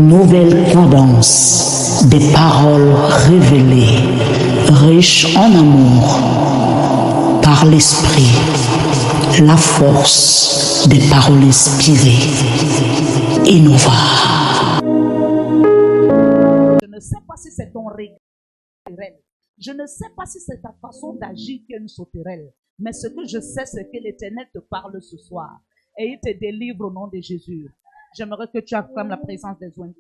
nouvelle cadence, des paroles révélées, riches en amour, par l'esprit, la force des paroles inspirées. Innova. Je ne sais pas si c'est ton regard. Je ne sais pas si c'est ta façon d'agir qui est une sauterelle. Mais ce que je sais, c'est que l'Éternel te parle ce soir. Et il te délivre au nom de Jésus. J'aimerais que tu acclames la présence des oignons.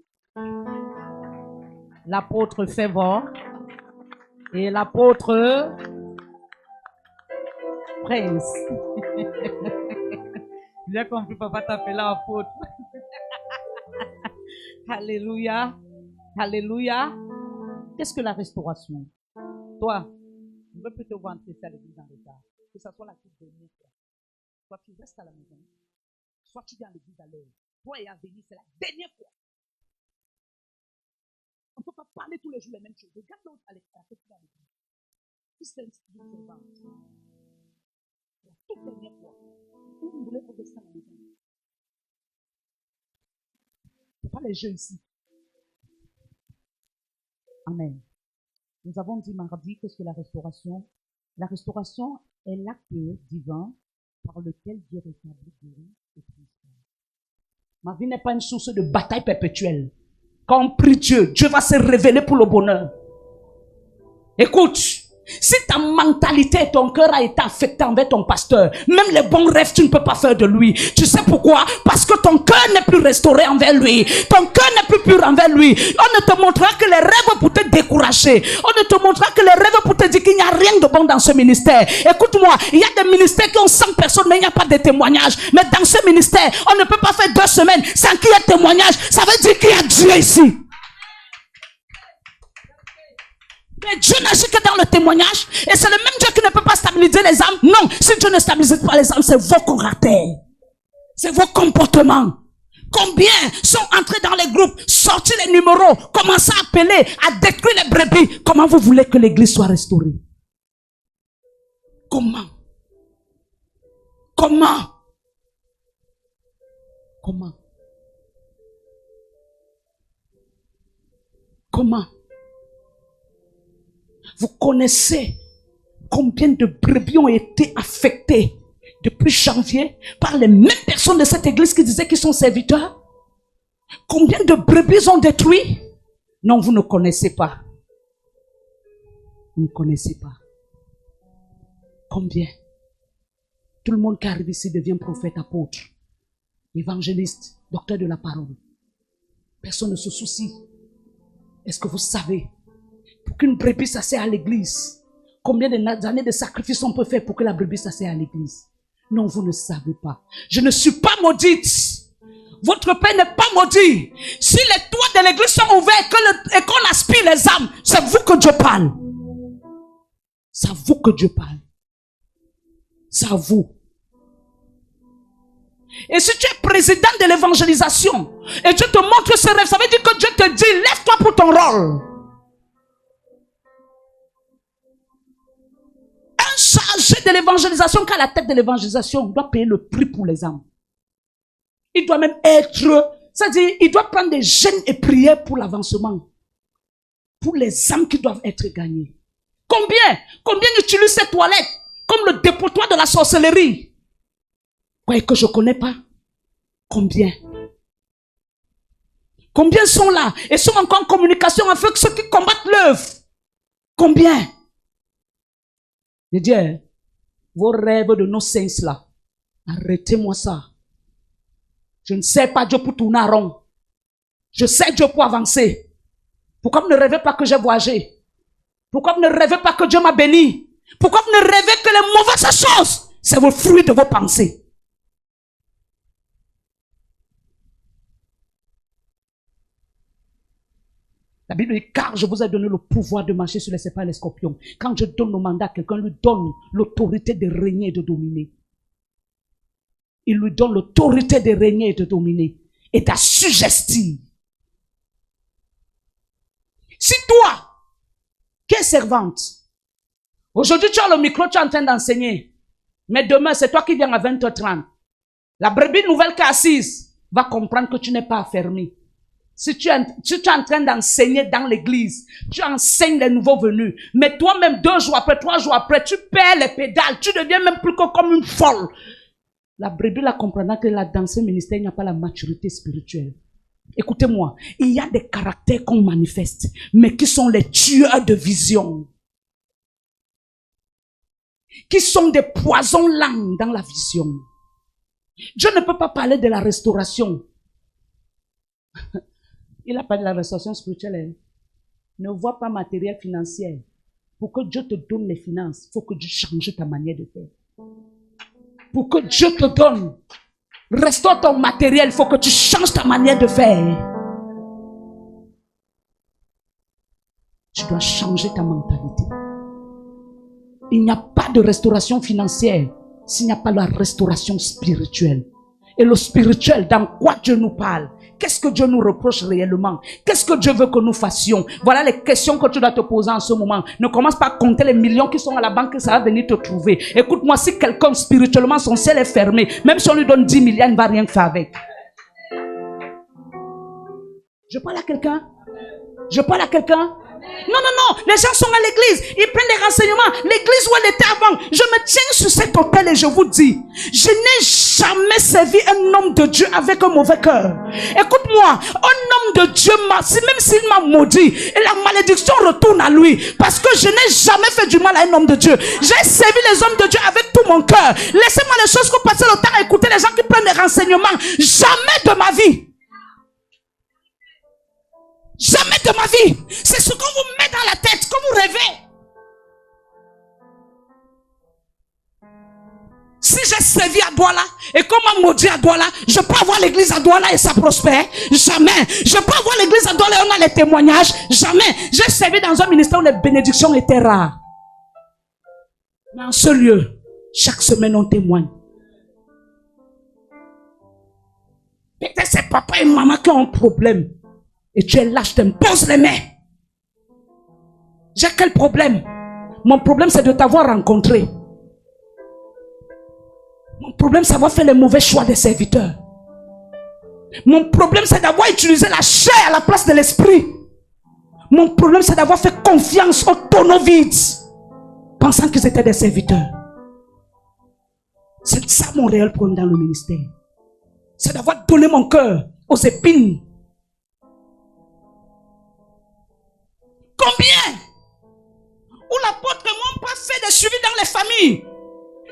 L'apôtre Favor et l'apôtre Prince. J'ai compris, papa t'appelle l'apôtre. Alléluia. Alléluia. Qu'est-ce que la restauration? Toi, je ne veux plus te voir entrer à l'église en retard. Que ce soit la toute dernière fois. Soit tu restes à la maison, soit tu viens à l'église à l'heure. Toi et à venir, c'est la dernière fois. On ne peut pas parler tous les jours les mêmes choses. Regarde l'autre à l'église. Si c'est une servante, la toute dernière fois, où vous voulez qu'on descende à la maison. Ce n'est pas les jeux ici. Amen. Nous avons dit mardi, qu'est-ce que la restauration? La restauration est l'acte divin par lequel Dieu rétablit, guérit et transforme. Ma vie n'est pas une source de bataille perpétuelle. Quand on prie Dieu, Dieu va se révéler pour le bonheur. Écoute, si ta mentalité et ton cœur a été affecté envers ton pasteur, même les bons rêves, tu ne peux pas faire de lui. Tu sais pourquoi? Parce que ton cœur n'est plus restauré envers lui. Ton cœur n'est plus pur envers lui. On ne te montrera que les rêves pour te décourager. On ne te montrera que les rêves pour te dire qu'il n'y a rien de bon dans ce ministère. Écoute-moi, il y a des ministères qui ont 100 personnes, mais il n'y a pas de témoignage. Mais dans ce ministère, on ne peut pas faire 2 semaines sans qu'il y ait témoignage. Ça veut dire qu'il y a Dieu ici. Mais Dieu n'agit que dans le témoignage. Et c'est le même Dieu qui ne peut pas stabiliser les âmes. Non, si Dieu ne stabilise pas les âmes, c'est vos caractères. C'est vos comportements. Combien sont entrés dans les groupes, sortis les numéros, commencent à appeler, à détruire les brebis. Comment vous voulez que l'église soit restaurée? Comment? Comment? Comment? Comment? Vous connaissez combien de brebis ont été affectées depuis janvier par les mêmes personnes de cette église qui disaient qu'ils sont serviteurs? Combien de brebis ont détruit? Non, vous ne connaissez pas. Vous ne connaissez pas. Combien? Tout le monde qui arrive ici devient prophète, apôtre, évangéliste, docteur de la parole. Personne ne se soucie. Est-ce que vous savez? Pour qu'une brebis s'asseye à l'église, combien d'années de sacrifices on peut faire pour que la brebis s'asseye à l'église? Non, vous ne savez pas. Je ne suis pas maudite. Votre père n'est pas maudit. Si les toits de l'église sont ouverts et qu'on aspire les âmes, c'est vous que Dieu parle. C'est à vous que Dieu parle. C'est à vous. Et si tu es président de l'évangélisation et Dieu te montre ce rêve, ça veut dire que Dieu te dit, lève-toi pour ton rôle. Chargé de l'évangélisation, qu'à la tête de l'évangélisation, doit payer le prix pour les âmes. Il doit même être, c'est-à-dire, il doit prendre des jeûnes et prières pour l'avancement. Pour les âmes qui doivent être gagnées. Combien utilisent ces toilettes comme le dépotoir de la sorcellerie? Croyez que je ne connais pas? Combien sont là et sont encore en communication avec ceux qui combattent l'œuvre? Combien? Je dis, vos rêves de nos saints là, arrêtez-moi ça. Je ne sais pas Dieu pour tourner en rond. Je sais Dieu pour avancer. Pourquoi vous ne rêvez pas que j'ai voyagé? Pourquoi vous ne rêvez pas que Dieu m'a béni? Pourquoi vous ne rêvez que les mauvaises choses? C'est le fruit de vos pensées. La Bible dit, car je vous ai donné le pouvoir de marcher sur les serpents et les scorpions. Quand je donne le mandat à quelqu'un, lui donne l'autorité de régner et de dominer. Il lui donne l'autorité de régner et de dominer. Et d'assujettir. Si toi, qui es servante, aujourd'hui tu as le micro, tu es en train d'enseigner. Mais demain, c'est toi qui viens à 20h30. La brebis nouvelle qui est assise va comprendre que tu n'es pas affermi. Si tu es en train d'enseigner dans l'église, tu enseignes les nouveaux venus, mais toi-même 2 jours après, 3 jours après, tu perds les pédales, tu deviens même plus que comme une folle. La brebis la comprendra que là, dans ce ministère, il n'y a pas la maturité spirituelle. Écoutez-moi, il y a des caractères qu'on manifeste, mais qui sont les tueurs de vision. Qui sont des poisons lents dans la vision. Dieu ne peut pas parler de la restauration. Il a parlé de la restauration spirituelle. Ne vois pas matériel financier. Pour que Dieu te donne les finances, il faut que Dieu change ta manière de faire. Pour que Dieu te donne, restaure ton matériel, il faut que tu changes ta manière de faire. Tu dois changer ta mentalité. Il n'y a pas de restauration financière s'il n'y a pas la restauration spirituelle. Et le spirituel, dans quoi Dieu nous parle? Qu'est-ce que Dieu nous reproche réellement? Qu'est-ce que Dieu veut que nous fassions? Voilà les questions que tu dois te poser en ce moment. Ne commence pas à compter les millions qui sont à la banque, ça va venir te trouver. Écoute-moi, si quelqu'un spirituellement, son ciel est fermé, même si on lui donne 10 millions, il ne va rien faire avec. Je parle à quelqu'un? Je parle à quelqu'un? Non, non, non, les gens sont à l'église, ils prennent des renseignements. L'église où elle était avant, je me tiens sur cet autel et je vous dis, je n'ai jamais servi un homme de Dieu avec un mauvais cœur. Écoute-moi, un homme de Dieu, même s'il m'a maudit, et la malédiction retourne à lui, parce que je n'ai jamais fait du mal à un homme de Dieu. J'ai servi les hommes de Dieu avec tout mon cœur. Laissez-moi les choses que passer le temps à écouter les gens qui prennent des renseignements. Jamais de ma vie. Jamais de ma vie. C'est ce qu'on vous met dans la tête, que vous rêvez. Si j'ai servi à Douala et qu'on m'a maudit à Douala, je peux avoir l'église à Douala et ça prospère? Jamais. Je peux avoir l'église à Douala et on a les témoignages? Jamais. J'ai servi dans un ministère où les bénédictions étaient rares. Mais en ce lieu, chaque semaine on témoigne. Peut-être c'est papa et maman qui ont un problème. Et tu es lâche, tu me poses les mains. J'ai quel problème? Mon problème c'est de t'avoir rencontré. Mon problème c'est d'avoir fait les mauvais choix des serviteurs. Mon problème c'est d'avoir utilisé la chair à la place de l'esprit. Mon problème c'est d'avoir fait confiance aux tonneaux vides, pensant qu'ils étaient des serviteurs. C'est ça mon réel problème dans le ministère. C'est d'avoir donné mon cœur aux épines. Combien? Où l'apôtre n'ont pas fait de suivi dans les familles.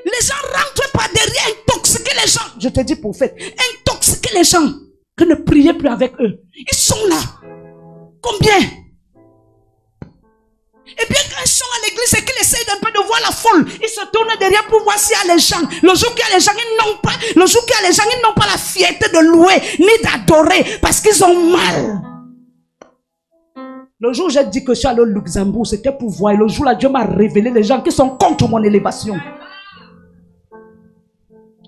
Les gens rentrent par derrière, intoxiquer les gens. Je te dis prophète, intoxiquer les gens. Que ne priez plus avec eux. Ils sont là. Combien? Et bien quand ils sont à l'église et qu'ils essayent d'un peu de voir la foule, ils se tournent derrière pour voir s'il y a les gens. Le jour qu'il y a les gens, ils n'ont pas. Le jour qu'il y a les gens, ils n'ont pas la fierté de louer ni d'adorer parce qu'ils ont mal. Le jour où j'ai dit que je suis allé au Luxembourg, c'était pour voir. Et le jour là, Dieu m'a révélé les gens qui sont contre mon élévation.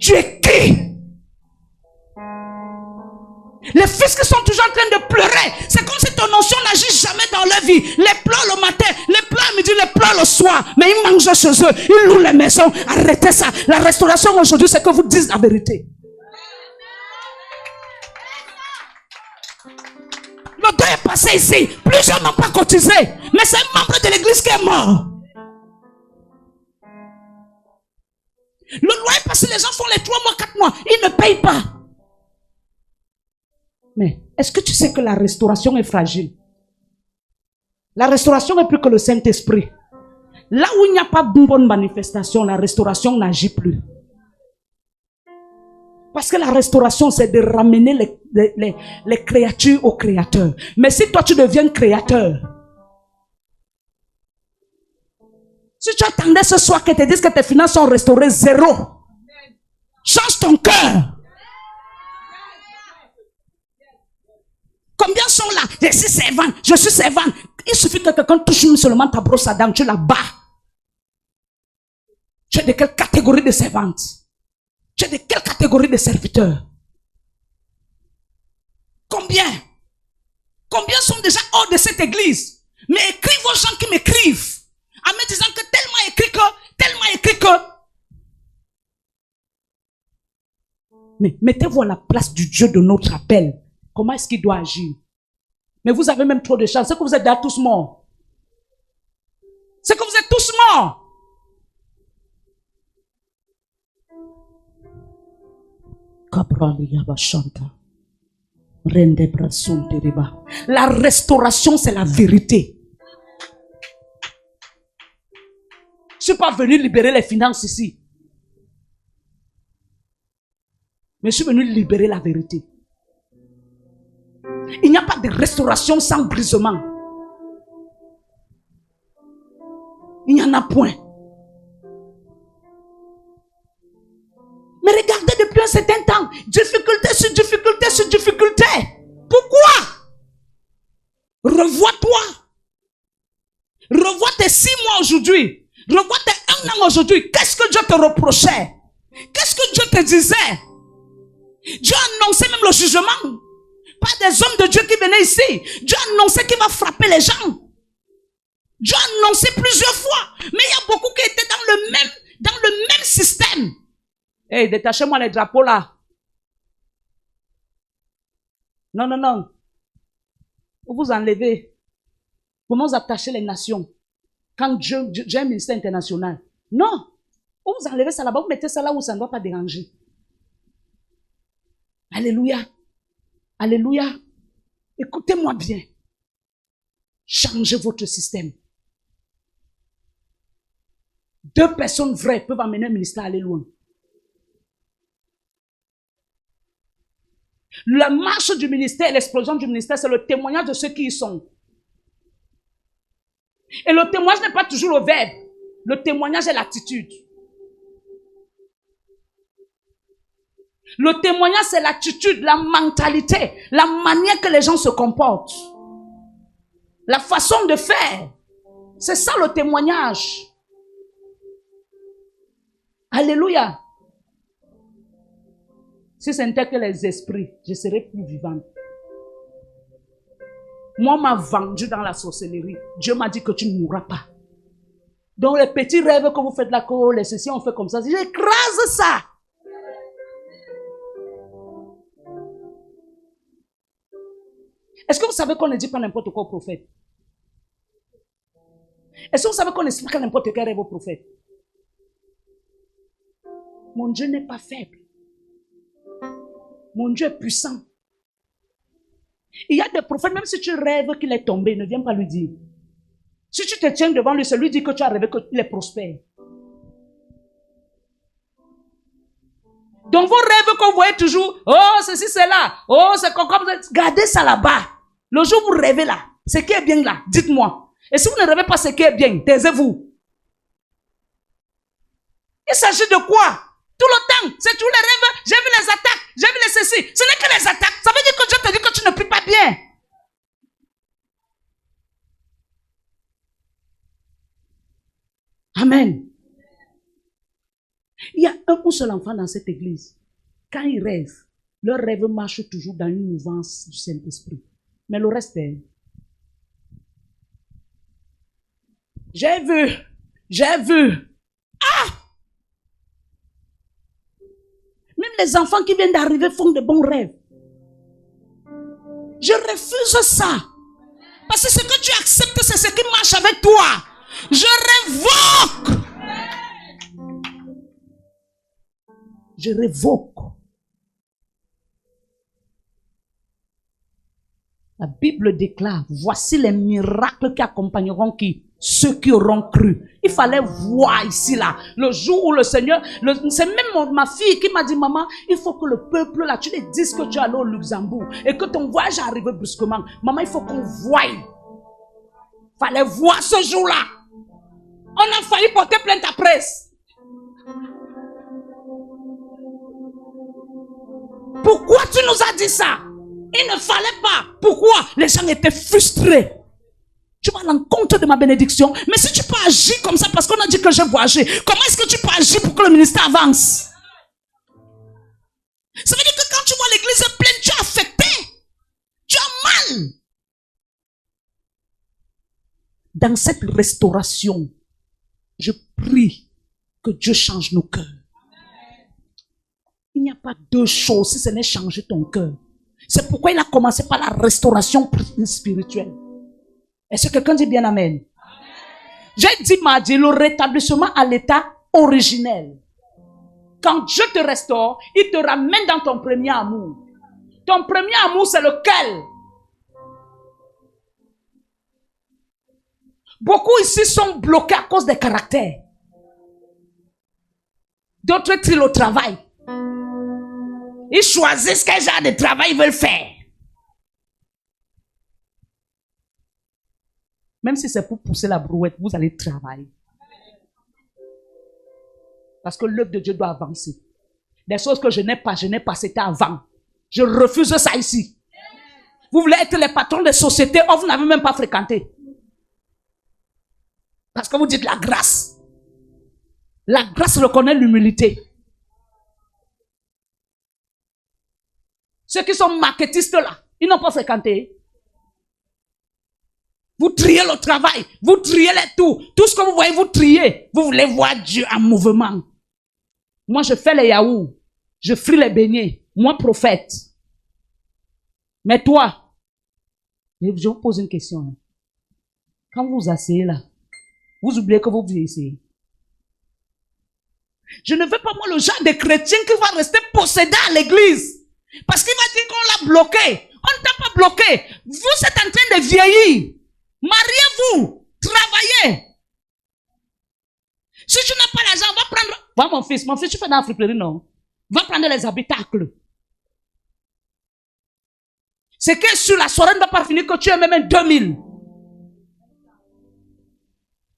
Tu es qui? Les fils qui sont toujours en train de pleurer, c'est comme si ton notion n'agit jamais dans leur vie. Les pleurs le matin, les pleurs à midi, les pleurs le soir. Mais ils mangent chez eux, ils louent les maisons. Arrêtez ça. La restauration aujourd'hui, c'est que vous dites la vérité. Le deuil est passé ici. Plusieurs n'ont pas cotisé. Mais c'est un membre de l'église qui est mort. Le loyer parce que les gens font les 3 mois, 4 mois. Ils ne payent pas. Mais est-ce que tu sais que la restauration est fragile? La restauration est plus que le Saint-Esprit. Là où il n'y a pas de bonne manifestation, la restauration n'agit plus. Parce que la restauration, c'est de ramener les créatures au Créateur. Mais si toi, tu deviens créateur, si tu attendais ce soir que te disent que tes finances sont restaurées, 0. Change ton cœur. Combien sont là? Je suis servante, je suis servante. Il suffit que quelqu'un touche seulement ta brosse à dents, tu la bats. Tu es de quelle catégorie de servante? Tu es de quelle catégorie de serviteur? Combien? Combien sont déjà hors de cette église? Mais écrivez aux gens qui m'écrivent en me disant que tellement écrit que. Mais mettez-vous à la place du Dieu de notre appel. Comment est-ce qu'il doit agir? Mais vous avez même trop de chance. C'est que vous êtes déjà tous morts. C'est que vous êtes tous morts. La restauration, c'est la vérité. Je ne suis pas venu libérer les finances ici. Mais je suis venu libérer la vérité. Il n'y a pas de restauration sans brisement. Il n'y en a point. Mais regardez depuis un certain temps, difficulté sur difficulté sur difficulté. Pourquoi? Revois-toi. Revois tes 6 mois aujourd'hui. Revois tes 1 an aujourd'hui. Qu'est-ce que Dieu te reprochait? Qu'est-ce que Dieu te disait? Dieu a annoncé même le jugement. Pas des hommes de Dieu qui venaient ici. Dieu a annoncé qu'il va frapper les gens. Dieu a annoncé plusieurs fois. Mais il y a beaucoup qui étaient dans le même système. Hey, détachez-moi les drapeaux là. Non, non, non. Vous enlevez. Comment vous attachez les nations? Quand Dieu a un ministère international. Non. Vous enlevez ça là-bas, vous mettez ça là où ça ne doit pas déranger. Alléluia. Alléluia. Écoutez-moi bien. Changez votre système. 2 personnes vraies peuvent amener un ministère à aller loin. La marche du ministère, l'explosion du ministère, c'est le témoignage de ceux qui y sont. Et le témoignage n'est pas toujours le verbe. Le témoignage est l'attitude. Le témoignage, c'est l'attitude, la mentalité, la manière que les gens se comportent. La façon de faire. C'est ça le témoignage. Alléluia. Si ce n'était que les esprits, je serais plus vivante. Moi, on m'a vendu dans la sorcellerie. Dieu m'a dit que tu ne mourras pas. Donc, les petits rêves que vous faites là, que les ceci, on fait comme ça. J'écrase ça. Est-ce que vous savez qu'on ne dit pas n'importe quoi au prophète? Est-ce que vous savez qu'on n'explique n'importe quel rêve au prophète? Mon Dieu n'est pas faible. Mon Dieu est puissant. Il y a des prophètes, même si tu rêves qu'il est tombé, ne viens pas lui dire. Si tu te tiens devant lui, c'est lui dit que tu as rêvé qu'il est prospère. Donc vos rêves que vous voyez toujours, oh ceci c'est là, oh c'est comme ça, gardez ça là-bas. Le jour où vous rêvez là, ce qui est bien là, dites-moi. Et si vous ne rêvez pas ce qui est bien, taisez-vous. Il s'agit de quoi? Tout le temps, c'est tous les rêves, j'ai vu les attaques, j'ai vu les ceci. Ce n'est que les attaques. Ça veut dire que Dieu te dit que tu ne pries pas bien. Amen. Il y a un seul enfant dans cette église. Quand ils rêvent, leur rêve marche toujours dans une mouvance du Saint-Esprit. Mais le reste est... J'ai vu. Ah! Même les enfants qui viennent d'arriver font de bons rêves. Je refuse ça. Parce que ce que tu acceptes, c'est ce qui marche avec toi. Je révoque. Je révoque. La Bible déclare, voici les miracles qui accompagneront qui? Ceux qui auront cru. Il fallait voir ici là, le jour où le Seigneur, c'est même ma fille qui m'a dit, maman, il faut que le peuple là, tu lui dises que tu es allé au Luxembourg et que ton voyage est arrivé brusquement. Maman, il faut qu'on voie. Il fallait voir ce jour-là. On a failli porter plainte à presse. Pourquoi tu nous as dit ça? Il ne fallait pas. Pourquoi? Les gens étaient frustrés. Tu vas à l'encontre de ma bénédiction. Mais si tu peux agir comme ça, parce qu'on a dit que je vais agir, comment est-ce que tu peux agir pour que le ministère avance? Ça veut dire que quand tu vois l'église pleine, tu es affecté. Tu as mal. Dans cette restauration, je prie que Dieu change nos cœurs. Il n'y a pas 2 choses si ce n'est changer ton cœur. C'est pourquoi il a commencé par la restauration spirituelle. Est-ce que quelqu'un dit bien amen? J'ai dit mardi, le rétablissement à l'état originel. Quand Dieu te restaure, il te ramène dans ton premier amour. Ton premier amour, c'est lequel? Beaucoup ici sont bloqués à cause des caractères. D'autres trient au travail. Ils choisissent quel genre de travail ils veulent faire. Même si c'est pour pousser la brouette, vous allez travailler. Parce que l'œuvre de Dieu doit avancer. Des choses que je n'ai pas, c'était avant. Je refuse ça ici. Vous voulez être les patrons des sociétés, or vous n'avez même pas fréquenté. Parce que vous dites la grâce. La grâce reconnaît l'humilité. Ceux qui sont marketistes là, ils n'ont pas fréquenté. Vous triez le travail, vous triez les tout. Tout ce que vous voyez, vous triez. Vous voulez voir Dieu en mouvement. Moi, je fais les yaourts. Je fris les beignets. Moi, prophète. Mais toi, je vous pose une question. Quand vous vous asseyez là, vous oubliez que vous vieillissez. Je ne veux pas moi le genre de chrétien qui va rester possédé à l'église. Parce qu'il va dire qu'on l'a bloqué. On ne t'a pas bloqué. Vous êtes en train de vieillir. Mariez-vous. Travaillez. Si tu n'as pas l'argent, va prendre... Va mon fils, tu fais dans la friperie, non? Va prendre les habitacles. C'est que sur la soirée ne va pas finir que tu aies même 2000.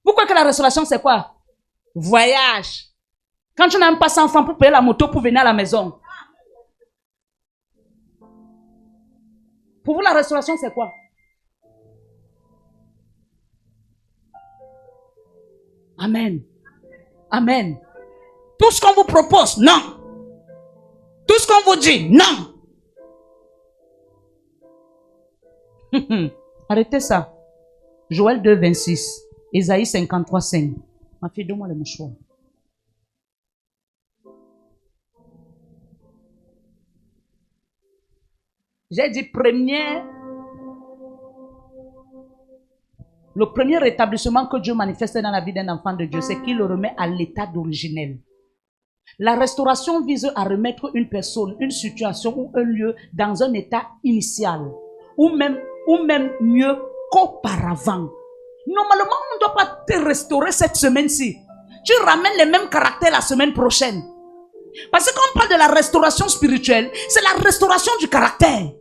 Pourquoi que la restauration, c'est quoi? Voyage. Quand tu n'as même pas 100 francs pour payer la moto pour venir à la maison. Pour vous, la restauration, c'est quoi? Amen. Amen. Tout ce qu'on vous propose, non. Tout ce qu'on vous dit, non. Arrêtez ça. Joël 2, 26. Ésaïe 53, 5. Ma fille, donne-moi le mouchoir. J'ai dit le premier rétablissement que Dieu manifeste dans la vie d'un enfant de Dieu, c'est qu'il le remet à l'état d'originel. La restauration vise à remettre une personne, une situation ou un lieu dans un état initial, ou même mieux qu'auparavant. Normalement, on ne doit pas te restaurer cette semaine-ci. Tu ramènes les mêmes caractères la semaine prochaine. Parce que quand on parle de la restauration spirituelle, c'est la restauration du caractère.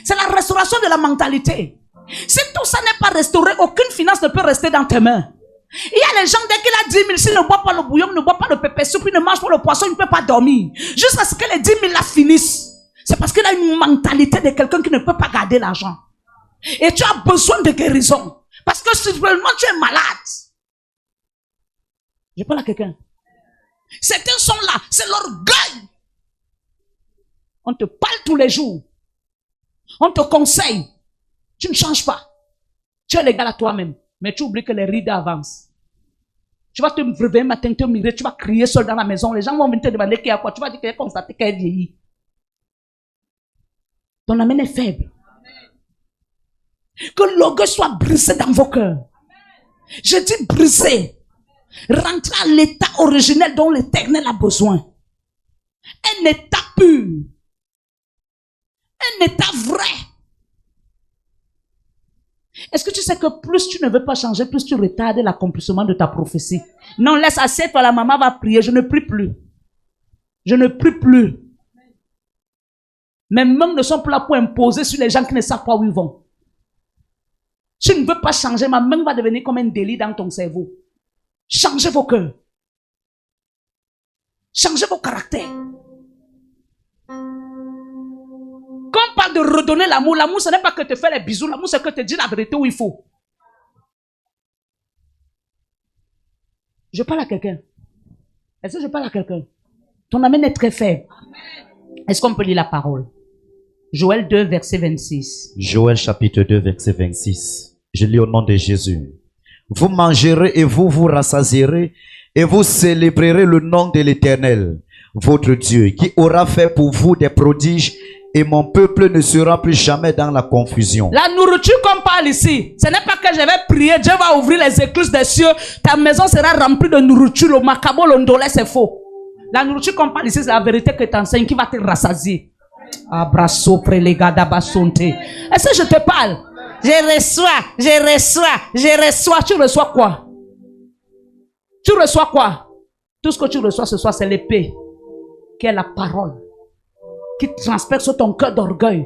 C'est la restauration de la mentalité. Si tout ça n'est pas restauré, aucune finance ne peut rester dans tes mains. Il y a les gens, dès qu'il a 10 000, s'il ne boit pas le bouillon, ne boit pas le pépé soupe, il ne mange pas le poisson, il ne peut pas dormir. Jusqu'à ce que les 10 000 la finissent. C'est parce qu'il a une mentalité de quelqu'un qui ne peut pas garder l'argent. Et tu as besoin de guérison. Parce que spirituellement, tu es malade. Je parle à quelqu'un. Certains sont là, c'est l'orgueil. On te parle tous les jours. On te conseille. Tu ne changes pas. Tu es légal à toi-même. Mais tu oublies que les rides avancent. Tu vas te réveiller un matin, te mirer, tu vas crier seul dans la maison. Les gens vont venir te demander qu'il y a quoi. Tu vas dire qu'il y a constaté qu'elle vieillit. Ton âme est faible. Que l'orgueil soit brisé dans vos cœurs. Je dis brisé. Rentrez à l'état originel dont l'Éternel a besoin. Un état pur. Un état vrai. Est-ce que tu sais que plus tu ne veux pas changer, plus tu retardes l'accomplissement de ta prophétie? Non, laisse assez, toi, la maman va prier. Je ne prie plus. Je ne prie plus. Mes mains ne sont plus là pour imposer sur les gens qui ne savent pas où ils vont. Si tu ne veux pas changer, ma main va devenir comme un délit dans ton cerveau. Changez vos cœurs. Changez vos caractères. Quand on parle de redonner l'amour, l'amour ce n'est pas que te faire les bisous, l'amour c'est que te dire la vérité où il faut. Je parle à quelqu'un. Est-ce que je parle à quelqu'un? Ton amen est très faible. Est-ce qu'on peut lire la parole? Joël 2, verset 26. Joël chapitre 2, verset 26. Je lis au nom de Jésus. Vous mangerez et vous vous rassasierez et vous célébrerez le nom de l'Éternel, votre Dieu, qui aura fait pour vous des prodiges et mon peuple ne sera plus jamais dans la confusion. La nourriture qu'on parle ici, ce n'est pas que je vais prier, Dieu va ouvrir les écluses des cieux, ta maison sera remplie de nourriture, le macabo, l'ondolé, c'est faux. La nourriture qu'on parle ici, c'est la vérité que t'enseigne qui va te rassasier. Abrasso, prélegada, basonte. Est-ce que je te parle? Je reçois. Tu reçois quoi? Tu reçois quoi? Tout ce que tu reçois ce soir, c'est l'épée, qui est la parole, qui transperce ton cœur d'orgueil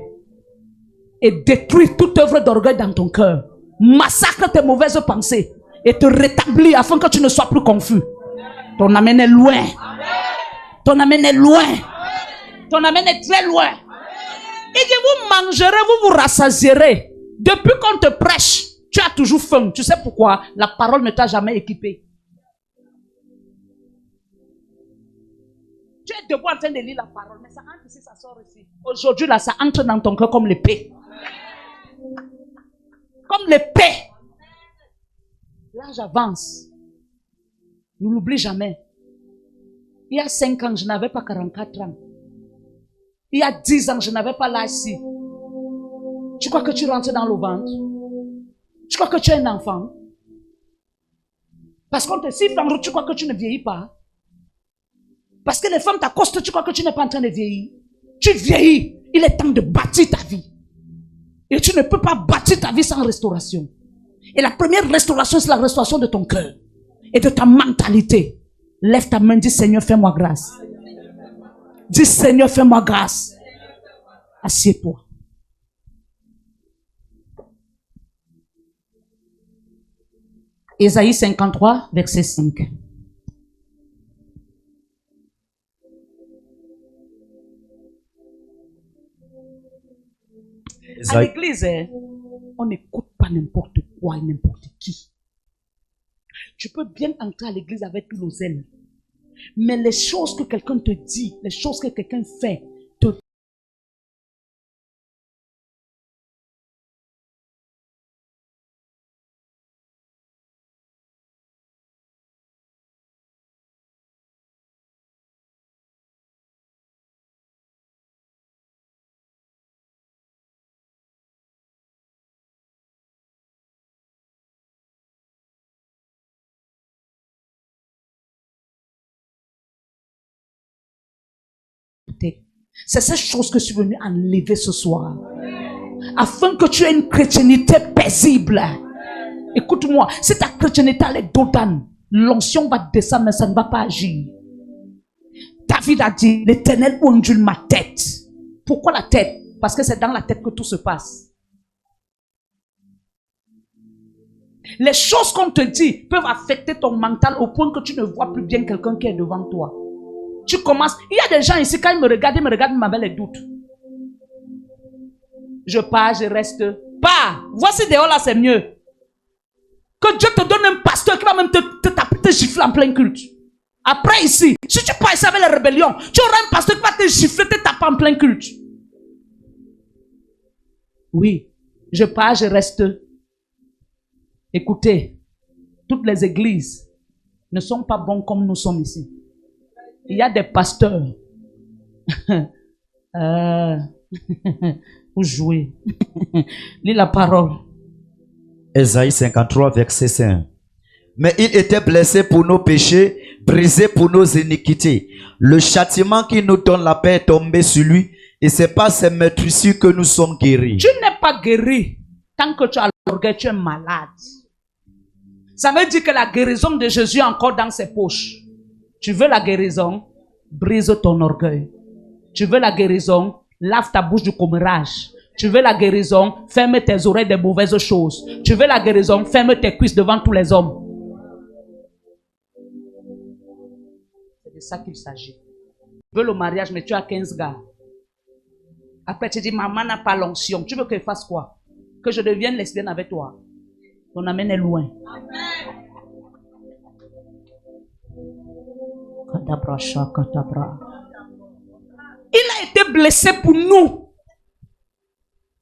et détruit toute œuvre d'orgueil dans ton cœur. Massacre tes mauvaises pensées et te rétablit afin que tu ne sois plus confus. Ton amène est loin. Ton amène est loin. Ton amène est très loin. Il dit, vous mangerez, vous vous rassasierez. Depuis qu'on te prêche, tu as toujours faim. Tu sais pourquoi? La parole ne t'a jamais équipé. Tu es debout en train de lire la parole, mais ça entre ici, ça sort ici. Aujourd'hui, là, ça entre dans ton cœur comme l'épée. Comme l'épée. Là, j'avance. Ne l'oublie jamais. Il y a 5 ans, je n'avais pas 44 ans. Il y a 10 ans, je n'avais pas l'âge-ci. Tu crois que tu rentres dans le ventre? Tu crois que tu es un enfant? Parce qu'on te siffle en route, tu crois que tu ne vieillis pas? Parce que les femmes t'accostent, tu crois que tu n'es pas en train de vieillir? Tu vieillis. Il est temps de bâtir ta vie. Et tu ne peux pas bâtir ta vie sans restauration. Et la première restauration, c'est la restauration de ton cœur et de ta mentalité. Lève ta main, dis Seigneur, fais-moi grâce. Dis Seigneur, fais-moi grâce. Assieds-toi. Ésaïe 53, verset 5. À l'église, on n'écoute pas n'importe quoi et n'importe qui. Tu peux bien entrer à l'église avec tout le zèle. Mais les choses que quelqu'un te dit, les choses que quelqu'un fait, te c'est cette chose que je suis venu enlever ce soir. Afin que tu aies une chrétienté paisible. Écoute-moi, si ta chrétienté est d'Odan, l'onction va descendre, mais ça ne va pas agir. David a dit, l'Éternel ondule ma tête. Pourquoi la tête? Parce que c'est dans la tête que tout se passe. Les choses qu'on te dit peuvent affecter ton mental au point que tu ne vois plus bien quelqu'un qui est devant toi. Tu commences. Il y a des gens ici, quand ils me regardent, ils m'avaient les doutes. Je pars, je reste. Pas. Voici dehors là, c'est mieux. Que Dieu te donne un pasteur qui va même te gifler en plein culte. Après ici, si tu pars ici avec la rébellion, tu auras un pasteur qui va te gifler, te taper en plein culte. Oui. Je pars, je reste. Écoutez, toutes les églises ne sont pas bonnes comme nous sommes ici. Il y a des pasteurs. Vous jouez. Lis la parole. Ésaïe 53, verset 5. Mais il était blessé pour nos péchés, brisé pour nos iniquités. Le châtiment qui nous donne la paix est tombé sur lui, et c'est par ses meurtrissures que nous sommes guéris. Tu n'es pas guéri tant que tu as l'orgueil, tu es malade. Ça veut dire que la guérison de Jésus est encore dans ses poches. Tu veux la guérison? Brise ton orgueil. Tu veux la guérison? Lave ta bouche du commérage. Tu veux la guérison? Ferme tes oreilles des mauvaises choses. Tu veux la guérison? Ferme tes cuisses devant tous les hommes. C'est de ça qu'il s'agit. Tu veux le mariage, mais tu as 15 gars. Après, tu dis, maman n'a pas l'onction. Tu veux qu'elle fasse quoi? Que je devienne lesbienne avec toi? Ton amène est loin. Il a été blessé pour nous.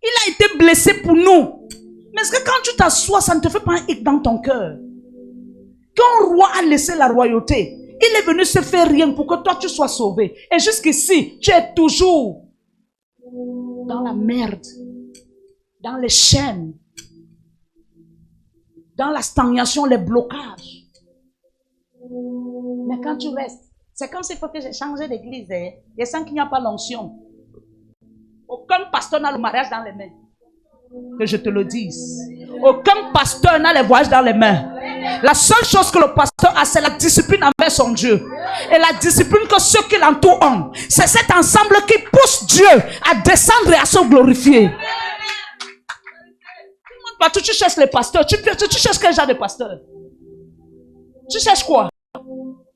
Il a été blessé pour nous. Mais est-ce que quand tu t'assois, ça ne te fait pas un hic dans ton cœur? Quand un roi a laissé la royauté, il est venu se faire rien pour que toi tu sois sauvé. Et jusqu'ici, tu es toujours dans la merde, dans les chaînes, dans la stagnation, les blocages. Mais quand tu restes, c'est comme s'il faut que j'ai changé d'église. Et sans qu'il n'y a pas l'onction. Aucun pasteur n'a le mariage dans les mains. Que je te le dise. Aucun pasteur n'a les voyages dans les mains. La seule chose que le pasteur a, c'est la discipline envers son Dieu. Et la discipline que ceux qui l'entourent ont. C'est cet ensemble qui pousse Dieu à descendre et à se glorifier. Partout, tu cherches les pasteurs. Tu cherches quel genre de pasteur? Tu cherches quoi?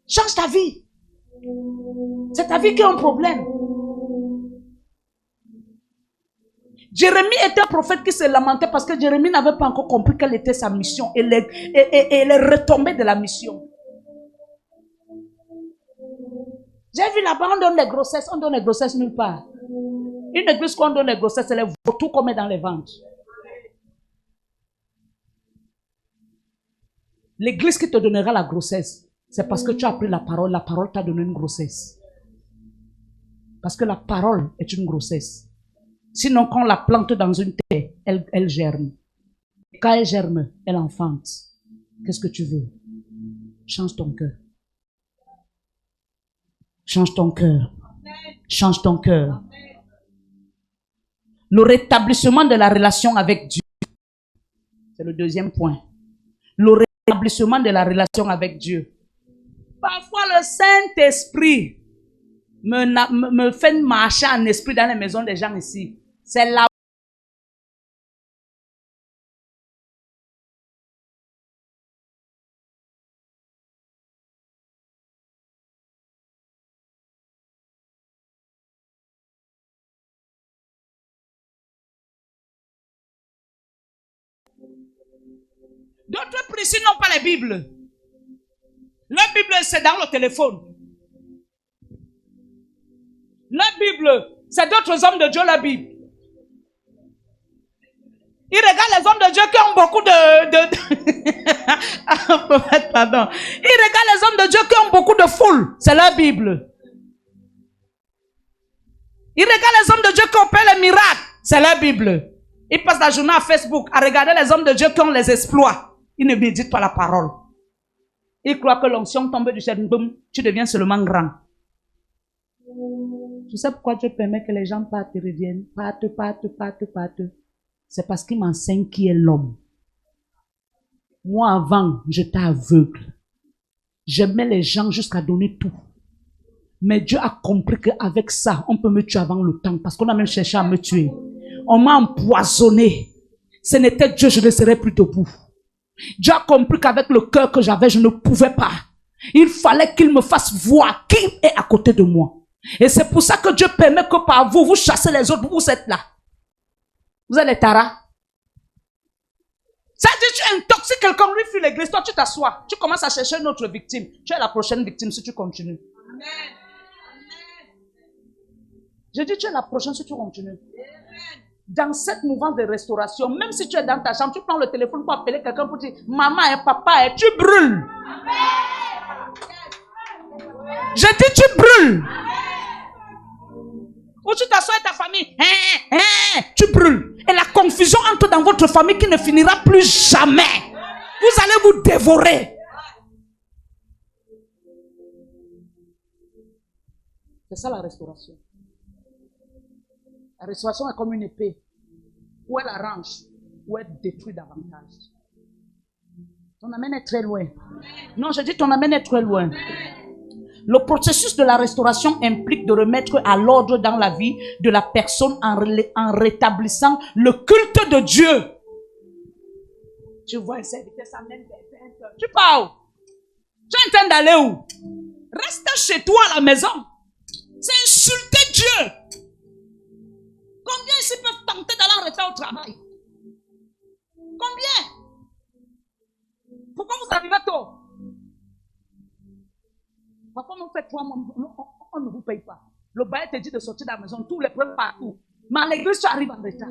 Change ta vie. C'est ta vie qui a un problème. Jérémie était un prophète qui se lamentait parce que Jérémie n'avait pas encore compris quelle était sa mission et les retombées de la mission. J'ai vu là-bas, on donne les grossesses nulle part. Une église qu'on donne les grossesses, c'est les vautours qu'on met dans les ventres. L'église qui te donnera la grossesse, c'est parce que tu as pris la parole t'a donné une grossesse. Parce que la parole est une grossesse. Sinon, quand on la plante dans une terre, elle germe. Quand elle germe, elle enfante. Qu'est-ce que tu veux? Change ton cœur. Change ton cœur. Change ton cœur. Le rétablissement de la relation avec Dieu. C'est le deuxième point. Le rétablissement de la relation avec Dieu. Parfois, le Saint-Esprit me fait marcher en esprit dans les maisons des gens ici. C'est là. D'autres précis n'ont pas la Bible. La Bible, c'est dans le téléphone. La Bible, c'est d'autres hommes de Dieu, la Bible. Ils regardent les hommes de Dieu qui ont beaucoup Pardon. Ils regardent les hommes de Dieu qui ont beaucoup de foule. C'est la Bible. Ils regardent les hommes de Dieu qui opèrent les miracles. C'est la Bible. Ils passent la journée à Facebook à regarder les hommes de Dieu qui ont les exploits. Ils ne méditent pas la parole. Ils croient que l'onction tombe du ciel, boum, tu deviens seulement grand. Tu sais pourquoi Dieu permet que les gens partent et reviennent? Partent. C'est parce qu'il m'enseigne qui est l'homme. Moi avant, j'étais aveugle. J'aimais les gens jusqu'à donner tout. Mais Dieu a compris qu'avec ça, on peut me tuer avant le temps. Parce qu'on a même cherché à me tuer. On m'a empoisonné. Ce n'était Dieu, je ne serais plus debout. Dieu a compris qu'avec le cœur que j'avais, je ne pouvais pas. Il fallait qu'il me fasse voir qui est à côté de moi. Et c'est pour ça que Dieu permet que par vous, vous chassez les autres, vous êtes là. Vous êtes les taras. Ça dit, tu intoxiques quelqu'un, lui fuit l'église, toi tu t'assois. Tu commences à chercher une autre victime. Tu es la prochaine victime si tu continues. Amen. Je dis, tu es la prochaine si tu continues. Dans cette mouvance de restauration, même si tu es dans ta chambre, tu prends le téléphone pour appeler quelqu'un pour dire, maman et papa, et tu brûles. Je dis, tu brûles. Ou tu t'assois avec ta famille, tu brûles. Et la confusion entre dans votre famille qui ne finira plus jamais. Vous allez vous dévorer. C'est ça la restauration. La restauration est comme une épée. Ou elle arrange, ou elle détruit davantage. Ton amène est très loin. Non, je dis ton amène est très loin. Le processus de la restauration implique de remettre à l'ordre dans la vie de la personne en rétablissant le culte de Dieu. Tu vois un serviteur, ça mène des... Tu pars où? Tu es en train d'aller où? Reste chez toi à la maison. C'est insulter Dieu. Combien ici peuvent tenter d'aller en retard au travail? Combien? Pourquoi vous arrivez tôt? Parfois, on fait 3 mois, on ne vous paye pas. Le bail te dit de sortir de la maison, tous les preuves partout. Mais à l'église, tu arrives en retard.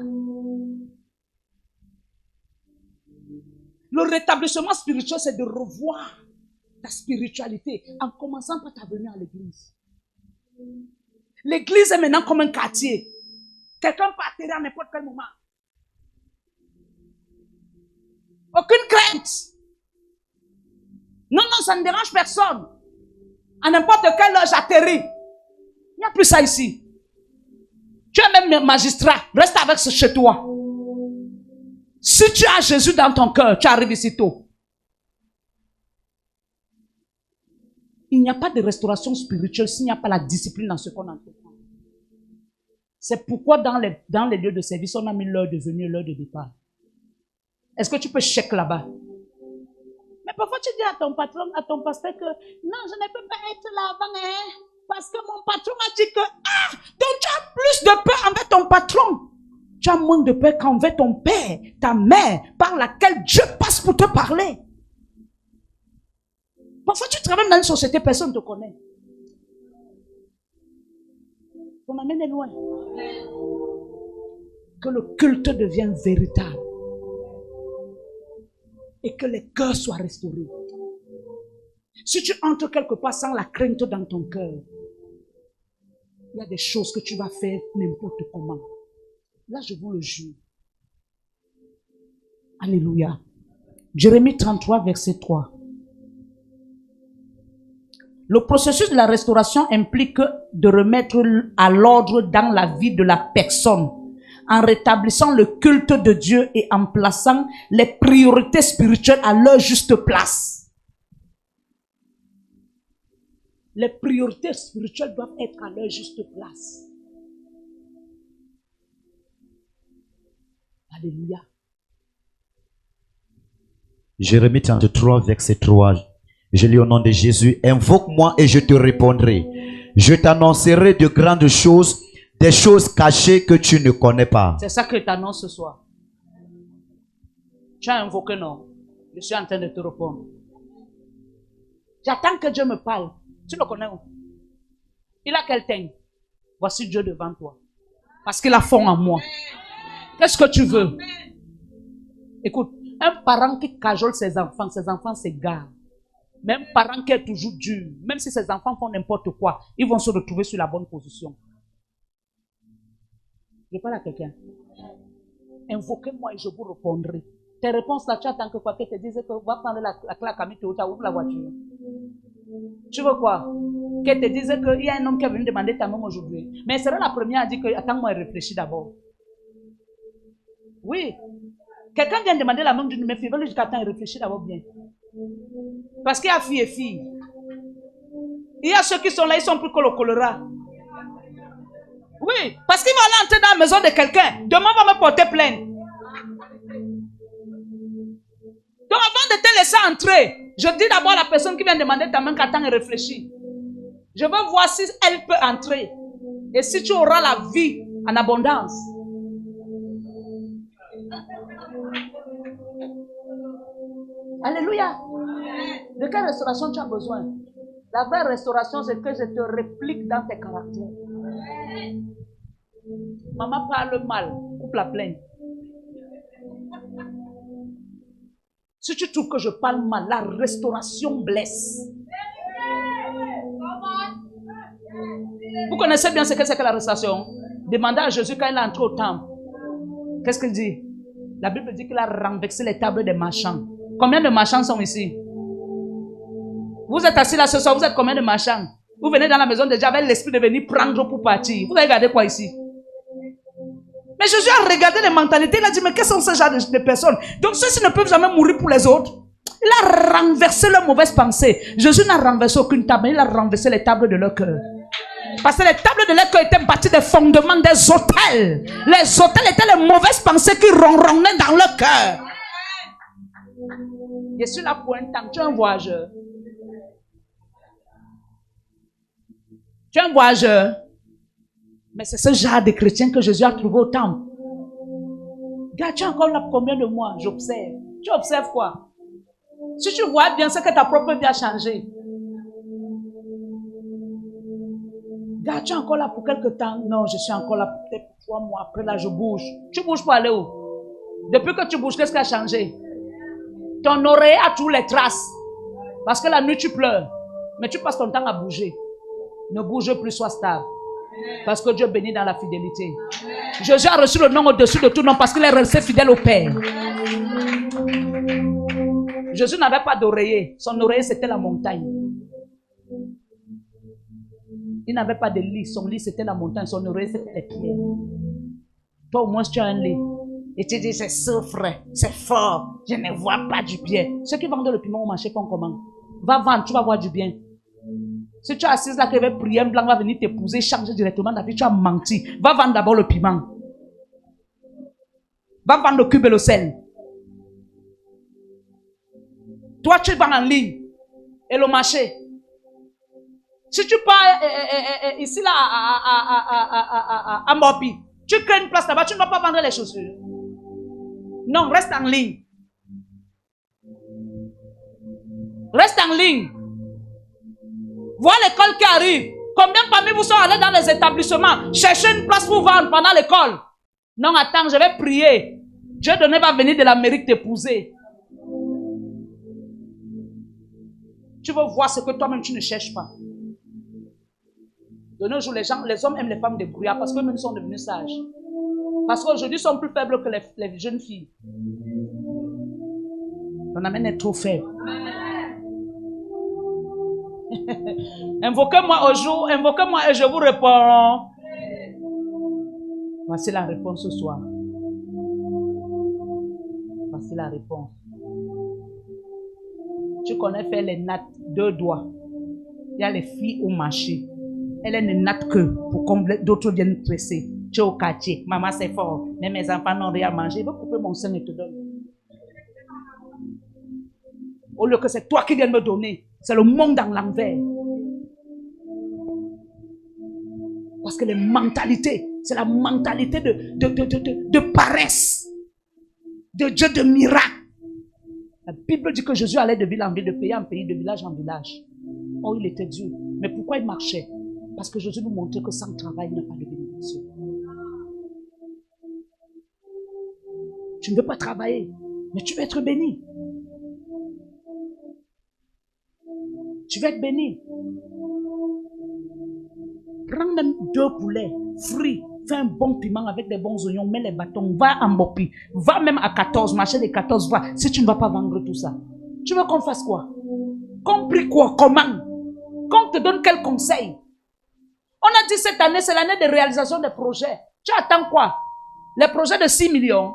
Le rétablissement spirituel, c'est de revoir ta spiritualité en commençant par ta venue à l'église. L'église est maintenant comme un quartier. Quelqu'un peut atterrir à n'importe quel moment. Aucune crainte. Non, non, ça ne dérange personne. À n'importe quelle heure j'atterris. Il n'y a plus ça ici. Tu es même magistrat. Reste avec ce chez toi. Si tu as Jésus dans ton cœur, tu arrives ici tôt. Il n'y a pas de restauration spirituelle s'il n'y a pas la discipline dans ce qu'on entreprend. C'est pourquoi dans les lieux de service, on a mis l'heure de venue et l'heure de départ. Est-ce que tu peux checker là-bas? Mais parfois tu dis à ton patron, à ton pasteur que non, je ne peux pas être là avant, hein, parce que mon patron m'a dit que donc tu as plus de peur envers ton patron. Tu as moins de peur qu'envers ton père, ta mère, par laquelle Dieu passe pour te parler. Parfois tu travailles dans une société, personne ne te connaît. On m'amène loin. Que le culte devienne véritable. Et que les cœurs soient restaurés. Si tu entres quelque part sans la crainte dans ton cœur, il y a des choses que tu vas faire n'importe comment. Là, je vous le jure. Alléluia. Jérémie 33, verset 3. Le processus de la restauration implique de remettre à l'ordre dans la vie de la personne, en rétablissant le culte de Dieu et en plaçant les priorités spirituelles à leur juste place. Les priorités spirituelles doivent être à leur juste place. Alléluia. Jérémie 33, verset 3. Je lis au nom de Jésus. Invoque-moi et je te répondrai. Je t'annoncerai de grandes choses, des choses cachées que tu ne connais pas. C'est ça que je t'annonce ce soir. Tu as invoqué, non? Je suis en train de te répondre. J'attends que Dieu me parle. Tu le connais où? Il a quel teint? Voici Dieu devant toi. Parce qu'il a fond en moi. Qu'est-ce que tu veux? Écoute, un parent qui cajole ses enfants s'égarent. Même parent qui est toujours dur, même si ses enfants font n'importe quoi, ils vont se retrouver sur la bonne position. Je parle à quelqu'un. Invoquez-moi et je vous répondrai. Tes réponses là, tu attends que quoi? Que te dise que va prendre la claque à tu ouvres la voiture. Tu veux quoi? Que te dise qu'il y a un homme qui est venu demander ta main aujourd'hui. Mais elle sera la première à dire que attends-moi et réfléchis d'abord. Oui. Quelqu'un vient demander la main d'une meuf, il veut lui dire qu'attends et réfléchis d'abord bien. Parce qu'il y a fille et fille. Il y a ceux qui sont là, ils sont plus que le choléra. Oui, parce qu'il va aller entrer dans la maison de quelqu'un. Demain, va me porter plainte. Donc, avant de te laisser entrer, je dis d'abord à la personne qui vient demander ta main qu'attends et réfléchis. Je veux voir si elle peut entrer. Et si tu auras la vie en abondance. Alléluia. De quelle restauration tu as besoin? La vraie restauration, c'est que je te réplique dans tes caractères. Maman parle mal, coupe la plainte. Si tu trouves que je parle mal, la restauration blesse. Vous connaissez bien ce que c'est que la restauration? Demandez à Jésus quand il est entré au temple. Qu'est-ce qu'il dit? La Bible dit qu'il a renversé les tables des marchands. Combien de marchands sont ici? Vous êtes assis là ce soir, vous êtes combien de marchands? Vous venez dans la maison de Dieu avec l'esprit de venir prendre pour partir. Vous avez regardé quoi ici? Mais Jésus a regardé les mentalités, il a dit, mais quels sont ces genre de personnes? Donc ceux-ci ne peuvent jamais mourir pour les autres. Il a renversé leurs mauvaises pensées. Jésus n'a renversé aucune table, mais il a renversé les tables de leur cœur. Parce que les tables de leur cœur étaient bâties des fondements des autels. Les autels étaient les mauvaises pensées qui ronronnaient dans leur cœur. Je suis là pour un temps. Tu es un voyageur. Tu es un voyageur. Mais c'est ce genre de chrétien que Jésus a trouvé au temple. Regarde, tu es encore là pour combien de mois? J'observe. Tu observes quoi? Si tu vois bien, c'est que ta propre vie a changé. Regarde, tu es encore là pour quelque temps? Non, je suis encore là pour peut-être 3 mois. Après là, je bouge. Tu bouges pour aller où? Depuis que tu bouges, qu'est-ce qui a changé? Ton oreille a toutes les traces. Parce que la nuit, tu pleures. Mais tu passes ton temps à bouger. Ne bouge plus, sois stable. Parce que Dieu bénit dans la fidélité. Jésus a reçu le nom au-dessus de tout nom parce qu'il est resté fidèle au Père. Jésus n'avait pas d'oreiller. Son oreiller, c'était la montagne. Il n'avait pas de lit. Son lit, c'était la montagne. Son oreiller, c'était les pierres. Toi, au moins, tu as un lit. Et tu dis, c'est souffre, c'est fort. Je ne vois pas du bien. Ceux qui vendent le piment au marché font comment? Va vendre, tu vas voir du bien. Si tu es assise là, que prier, un blanc va venir t'épouser, changer directement ta vie, tu as menti. Va vendre d'abord le piment. Va vendre le cube et le sel. Toi, tu vas en ligne. Et le marché. Si tu pars ici là à Mopi, tu crées une place là-bas, tu ne vas pas vendre les chaussures. Non, reste en ligne. Reste en ligne. Vois l'école qui arrive. Combien parmi vous sont allés dans les établissements chercher une place pour vendre pendant l'école? Non, attends, je vais prier. Dieu donné va venir de l'Amérique t'épouser. Tu veux voir ce que toi-même tu ne cherches pas. De nos jours, les hommes aiment les femmes débrouillards parce qu'eux-mêmes sont devenus sages. Parce qu'aujourd'hui, ils sont plus faibles que les jeunes filles. Ton amène est trop faible. Invoquez-moi au jour, invoquez-moi et je vous réponds. Voici la réponse ce soir. Voici la réponse. Tu connais faire les nattes, 2 doigts. Il y a les filles au marché. Elles ne nattent que pour combler, d'autres viennent tresser. Tu es au quartier. Maman, c'est fort. Mais mes enfants n'ont rien à manger. Je vais couper mon sein et te donner. Au lieu que c'est toi qui viens me donner. C'est le monde dans l'envers. Parce que les mentalités, c'est la mentalité de paresse. De Dieu de miracle. La Bible dit que Jésus allait de ville en ville, de pays en pays, de village en village. Oh, il était Dieu. Mais pourquoi il marchait? Parce que Jésus nous montrait que sans travail, il n'y a pas de bénédiction. Tu ne veux pas travailler, mais tu veux être béni. Tu veux être béni. Prends même 2 poulets, frits, fais un bon piment avec des bons oignons, mets les bâtons, va en Mopi, va même à 14, marcher les 14, va. Si tu ne vas pas vendre tout ça, tu veux qu'on fasse quoi? Qu'on prie quoi? Comment? Qu'on te donne quel conseil? On a dit cette année, c'est l'année de réalisation des projets. Tu attends quoi? Les projets de 6 millions.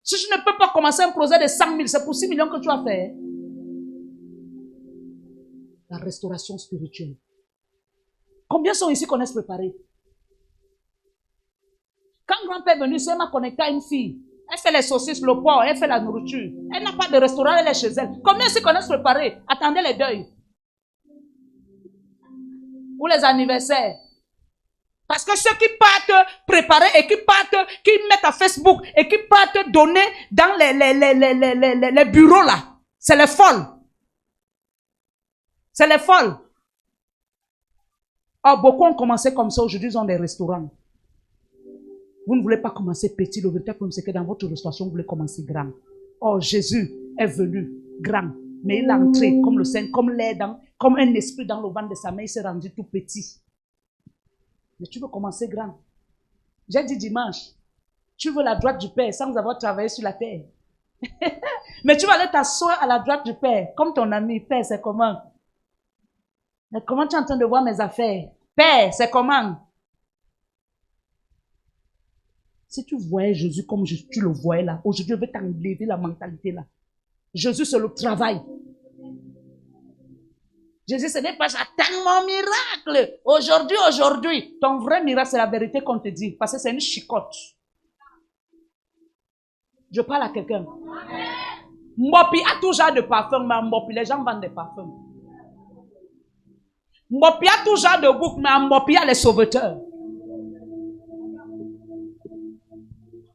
Si je ne peux pas commencer un projet de 100 000, c'est pour 6 millions que tu as fait. La restauration spirituelle. Combien sont ici qu'on est préparés? Quand grand-père est venu, c'est m'a connecté à une fille. Elle fait les saucisses, le porc, elle fait la nourriture. Elle n'a pas de restaurant, elle est chez elle. Combien ici qu'on est préparés? Attendez les deuils. Ou les anniversaires. Parce que ceux qui partent préparer et qui partent, qui mettent à Facebook et qui partent donner dans les bureaux là, c'est les folles. C'est les folles. Oh, beaucoup ont commencé comme ça, aujourd'hui ils ont des restaurants. Vous ne voulez pas commencer petit, le véritable problème c'est que dans votre restauration, vous voulez commencer grand. Oh, Jésus est venu grand, mais il est entré comme le Saint, comme l'air comme un esprit dans le ventre de sa mère, il s'est rendu tout petit. Mais tu veux commencer grand. J'ai dit dimanche, tu veux la droite du Père sans avoir travaillé sur la terre. Mais tu vas aller t'asseoir à la droite du Père, comme ton ami. Père, c'est comment? Mais comment tu es en train de voir mes affaires? Père, c'est comment? Si tu voyais Jésus comme tu le voyais là, aujourd'hui, je vais t'enlever la mentalité là. Jésus, c'est le travail. Jésus, ce n'est pas j'attends mon miracle. Aujourd'hui. Ton vrai miracle, c'est la vérité qu'on te dit. Parce que c'est une chicotte. Je parle à quelqu'un. Mopi a tout genre de parfum, mais Mopi, les gens vendent des parfums. Mopi a tout genre de boucle, mais en Mopi, il y a les sauveteurs.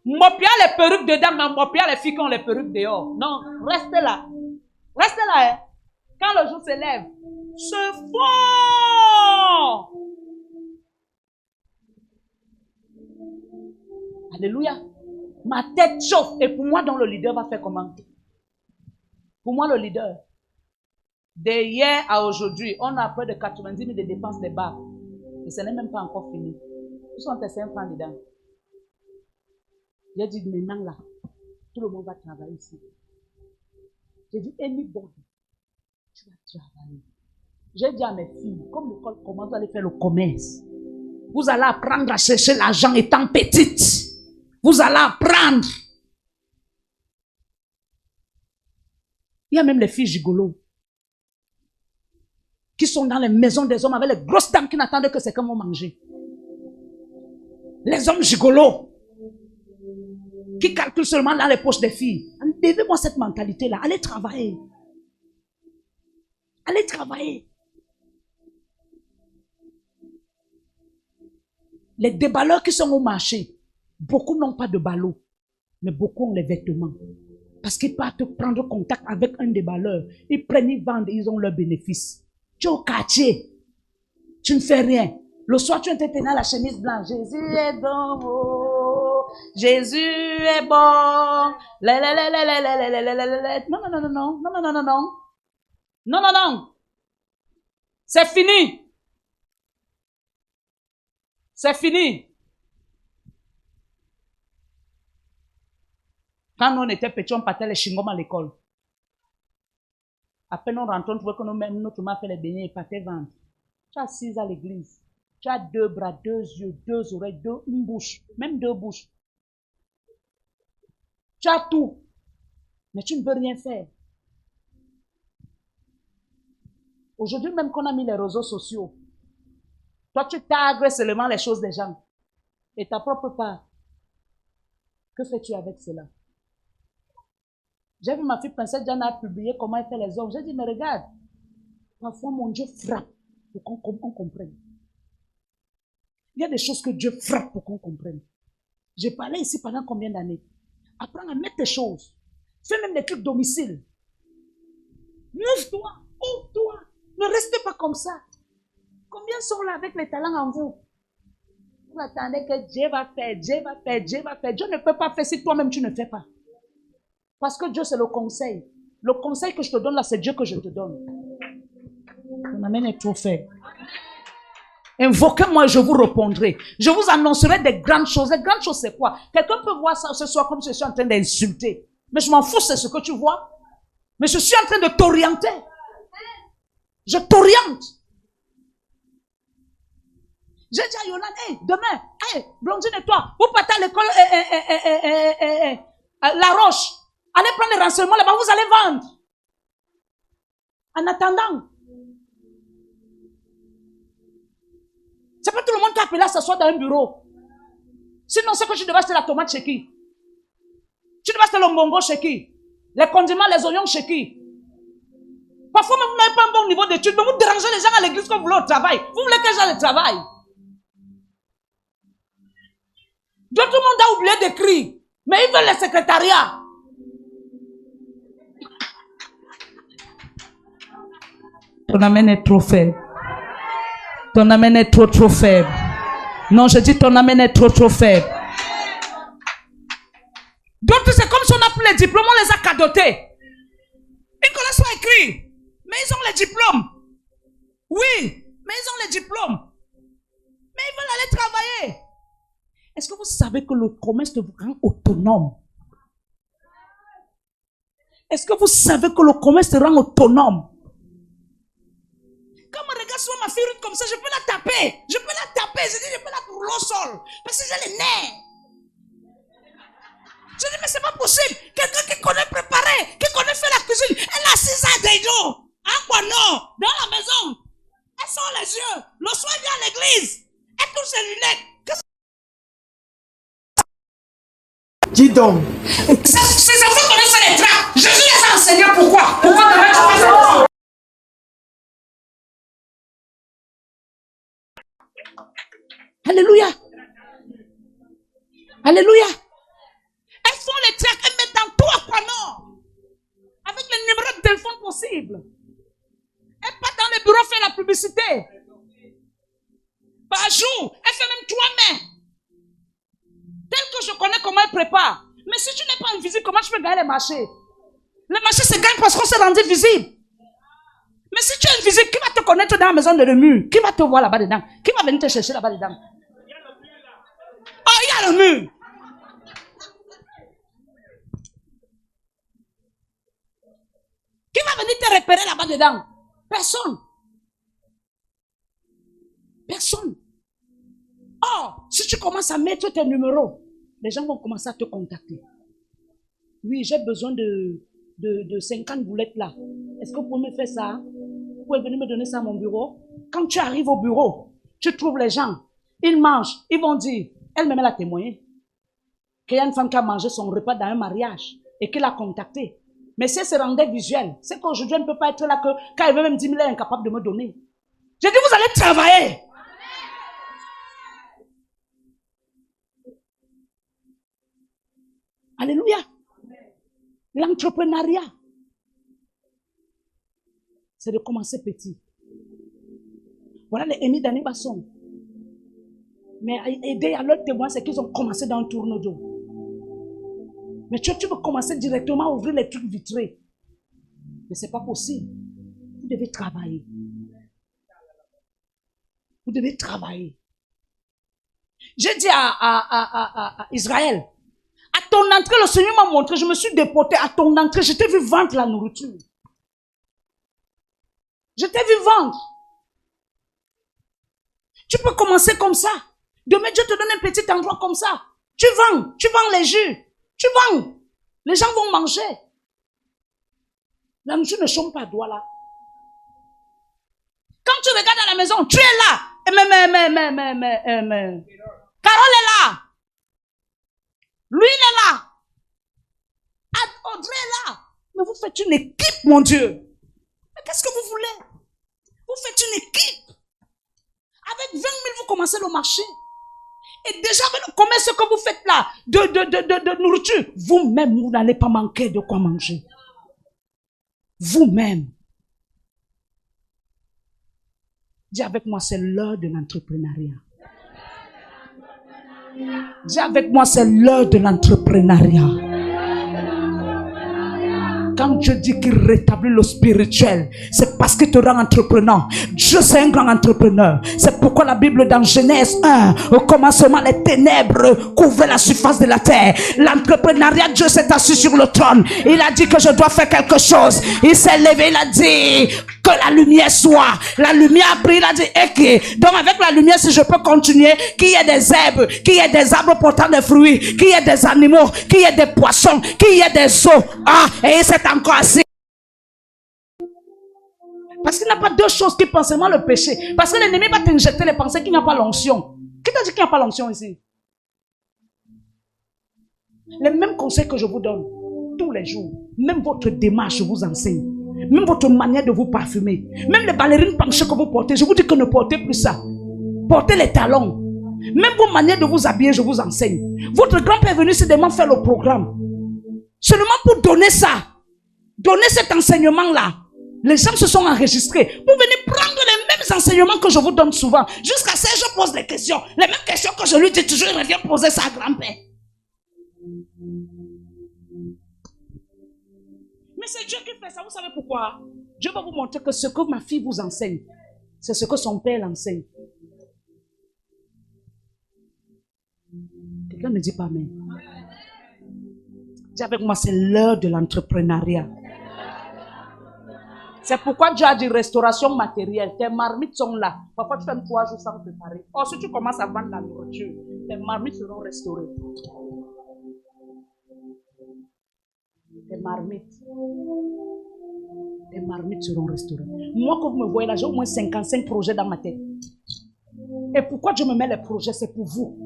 Mopi a les perruques dedans, mais en Mopi, il y a les filles qui ont les perruques dehors. Non, restez là. Restez là, hein. Quand le jour se lève, c'est fort. Alléluia. Ma tête chauffe. Et pour moi, donc, le leader va faire comment? Pour moi, le leader. De hier à aujourd'hui, on a près de 90 000 de dépenses des bars. Et ce n'est même pas encore fini. Ils sont tes 5 francs dedans. J'ai dit, maintenant là, tout le monde va travailler ici. J'ai dit, anybody, tu vas travailler. J'ai dit à mes filles, comme l'école commence, vous allez faire le commerce. Vous allez apprendre à chercher l'argent étant petite. Vous allez apprendre. Il y a même les filles gigolos qui sont dans les maisons des hommes avec les grosses dames qui n'attendent que c'est qu'on va manger. Les hommes gigolos qui calculent seulement dans les poches des filles. Enlevez-moi cette mentalité-là. Allez travailler. Allez travailler. Les déballeurs qui sont au marché, beaucoup n'ont pas de ballots, mais beaucoup ont les vêtements. Parce qu'ils partent prendre contact avec un déballeur. Ils prennent, ils vendent, ils ont leurs bénéfices. Tu es au quartier, tu ne fais rien. Le soir, tu es dans la chemise blanche. Jésus est bon, oh, Jésus est bon. Non, non, non, non, non, non, non, non, non, non. Non, non, non. C'est fini. C'est fini. Quand nous on était petits, on partait les chingom à l'école. Après nous rentrons, on trouvait que notre maman fait les beignets et partait vendre. Tu as 6 à l'église. Tu as 2 bras, 2 yeux, 2 oreilles, une bouche, même 2 bouches. Tu as tout. Mais tu ne peux rien faire. Aujourd'hui, même qu'on a mis les réseaux sociaux, toi tu tagues seulement les choses des gens. Et ta propre part. Que fais-tu avec cela? J'ai vu ma fille Princesse Diana publier comment elle fait les ongles. J'ai dit, mais regarde, parfois mon Dieu frappe pour qu'on comprenne. Il y a des choses que Dieu frappe pour qu'on comprenne. J'ai parlé ici pendant combien d'années? Apprends à mettre tes choses. Fais même des trucs domicile. Move-toi, ouvre-toi. Ne restez pas comme ça. Combien sont là avec les talents en vous? Vous attendez que Dieu va faire, Dieu va faire, Dieu va faire. Dieu ne peut pas faire si toi-même tu ne fais pas. Parce que Dieu, c'est le conseil. Le conseil que je te donne là, c'est Dieu que je te donne. Ton amen est trop faible. Invoquez-moi et je vous répondrai. Je vous annoncerai des grandes choses. Les grandes choses, c'est quoi? Quelqu'un peut voir ça ce soir comme si je suis en train d'insulter. Mais je m'en fous, c'est ce que tu vois. Mais je suis en train de t'orienter. Je t'oriente. J'ai dit à Yolande, hey, demain, hey, Blondine et toi, vous partez à l'école La Roche. Allez prendre les renseignements là-bas, vous allez vendre. En attendant. C'est pas tout le monde qui a appelé à s'asseoir dans un bureau. Sinon, c'est que tu devais acheter la tomate chez qui? Tu devais acheter le mbongo chez qui? Les condiments, les oignons chez qui? Parfois, même vous n'avez pas un bon niveau d'études, mais vous dérangez les gens à l'église quand vous voulez au travail. Vous voulez que les gens le travail. Tout le monde a oublié d'écrire, mais ils veulent le secrétariat. Ton amen est trop faible. Ton amen est trop faible. Non, je dis ton amen est trop faible. D'autres, c'est comme si on a pris les diplômes, on les a cadotés. Ils connaissent pas écrire, mais ils ont les diplômes. Oui, mais ils ont les diplômes. Mais ils veulent aller travailler. Est-ce que vous savez que le commerce vous rend autonome? Est-ce que vous savez que le commerce te rend autonome? Quand je regarde souvent ma fille Ruth comme ça, je peux la taper. Je peux la taper. Je dis, je peux la rouler au sol. Parce que j'ai les nerfs. Je dis, mais c'est pas possible. Quelqu'un qui connaît préparer, qui connaît faire la cuisine, elle a 6 ans déjà. En quoi non? Dans la maison. Elle sort les yeux. Le soir, elle vient à l'église. Elle touche ses lunettes. Dis donc. Ces enfants connaissent les traits. Jésus les a enseignés pourquoi? Pourquoi demain tu fais ça? Alléluia. Alléluia. Elles font les tracts, elles mettent dans 3 panneaux. Avec les numéros de téléphone possibles. Elles partent dans les bureaux faire la publicité. Par jour, elle fait même 3 mains. Tel que je connais comment elle prépare. Mais si tu n'es pas invisible, comment tu peux gagner les marchés? Les marchés se gagnent parce qu'on s'est rendu visible. Mais si tu es invisible, qui va te connaître dans la maison de le mur? Qui va te voir là-bas dedans? Qui va venir te chercher là-bas dedans? Oh, il y a le mur. Qui va venir te repérer là-bas dedans? Personne. Personne. Or, si tu commences à mettre tes numéros, les gens vont commencer à te contacter. Oui, j'ai besoin de 50 boulettes là. Est-ce que vous pouvez me faire ça? Vous pouvez venir me donner ça à mon bureau? Quand tu arrives au bureau, tu trouves les gens. Ils mangent. Ils vont dire, elle-même elle a témoigné qu'il y a une femme qui a mangé son repas dans un mariage et qu'elle a contacté. Mais si elle se rendait visuelle, c'est qu'aujourd'hui elle ne peut pas être là que quand elle veut même 10 000, elle est incapable de me donner. J'ai dit, vous allez travailler. Alléluia. L'entrepreneuriat, c'est de commencer petit. Voilà les émis d'année Basson. Mais aider à leur témoin, c'est qu'ils ont commencé dans un tourneau d'eau. Mais tu veux commencer directement à ouvrir les trucs vitrés. Mais ce n'est pas possible. Vous devez travailler. Vous devez travailler. J'ai dit à Israël, à ton entrée, le Seigneur m'a montré, je me suis déporté. À ton entrée, je t'ai vu vendre la nourriture. Je t'ai vu vendre. Tu peux commencer comme ça. Demain, Dieu te donne un petit endroit comme ça. Tu vends les jus. Tu vends. Les gens vont manger. La nourriture ne chôme pas doigt là. Quand tu regardes à la maison, tu es là. Mais. Carole est là. Lui, il est là. Audrey est là. Mais vous faites une équipe, mon Dieu. Mais qu'est-ce que vous voulez? Vous faites une équipe. Avec 20 000, vous commencez le marché. Et déjà, avec le commerce que vous faites là, de nourriture, vous-même, vous n'allez pas manquer de quoi manger. Vous-même. Dis avec moi, c'est l'heure de l'entrepreneuriat. Dis avec moi, c'est l'heure de l'entrepreneuriat. Quand Dieu dit qu'il rétablit le spirituel, c'est parce qu'il te rend entrepreneur. Dieu, c'est un grand entrepreneur. C'est pourquoi la Bible dans Genèse 1, au commencement, les ténèbres couvraient la surface de la terre. L'entrepreneuriat, Dieu s'est assis sur le trône. Il a dit que je dois faire quelque chose. Il s'est levé, il a dit que la lumière soit. La lumière a pris, il a dit, ok. Donc avec la lumière, si je peux continuer, qu'il y ait des herbes, qu'il y ait des arbres portant des fruits, qu'il y ait des animaux, qu'il y ait des poissons, qu'il y ait des eaux. Ah, et c'est encore assez. Parce qu'il n'y a pas deux choses qui pensent seulement le péché. Parce que l'ennemi va t'injecter les pensées qu'il n'y a pas l'onction. Qui t'a dit qu'il n'y a pas l'onction ici? Les mêmes conseils que je vous donne tous les jours, même votre démarche, je vous enseigne. Même votre manière de vous parfumer. Même les ballerines penchées que vous portez, je vous dis que ne portez plus ça. Portez les talons. Même vos manières de vous habiller, je vous enseigne. Votre grand-père est venu seulement faire le programme. Seulement pour donner ça. Donner cet enseignement-là. Les gens se sont enregistrés. Vous venez prendre les mêmes enseignements que je vous donne souvent. Jusqu'à ça, je pose des questions. Les mêmes questions que je lui dis toujours, il revient poser ça à grand-père. Mais c'est Dieu qui fait ça. Vous savez pourquoi? Dieu va vous montrer que ce que ma fille vous enseigne, c'est ce que son père l'enseigne. Quelqu'un ne dit pas amen. Dis avec moi, c'est l'heure de l'entrepreneuriat. C'est pourquoi Dieu a dit restauration matérielle. Tes marmites sont là. Parfois, tu fais 3 jours sans préparer. Or, si tu commences à vendre la nourriture, tes marmites seront restaurées. Tes marmites seront restaurées. Moi, quand vous me voyez là, j'ai au moins 55 projets dans ma tête. Et pourquoi Dieu me met les projets? C'est pour vous.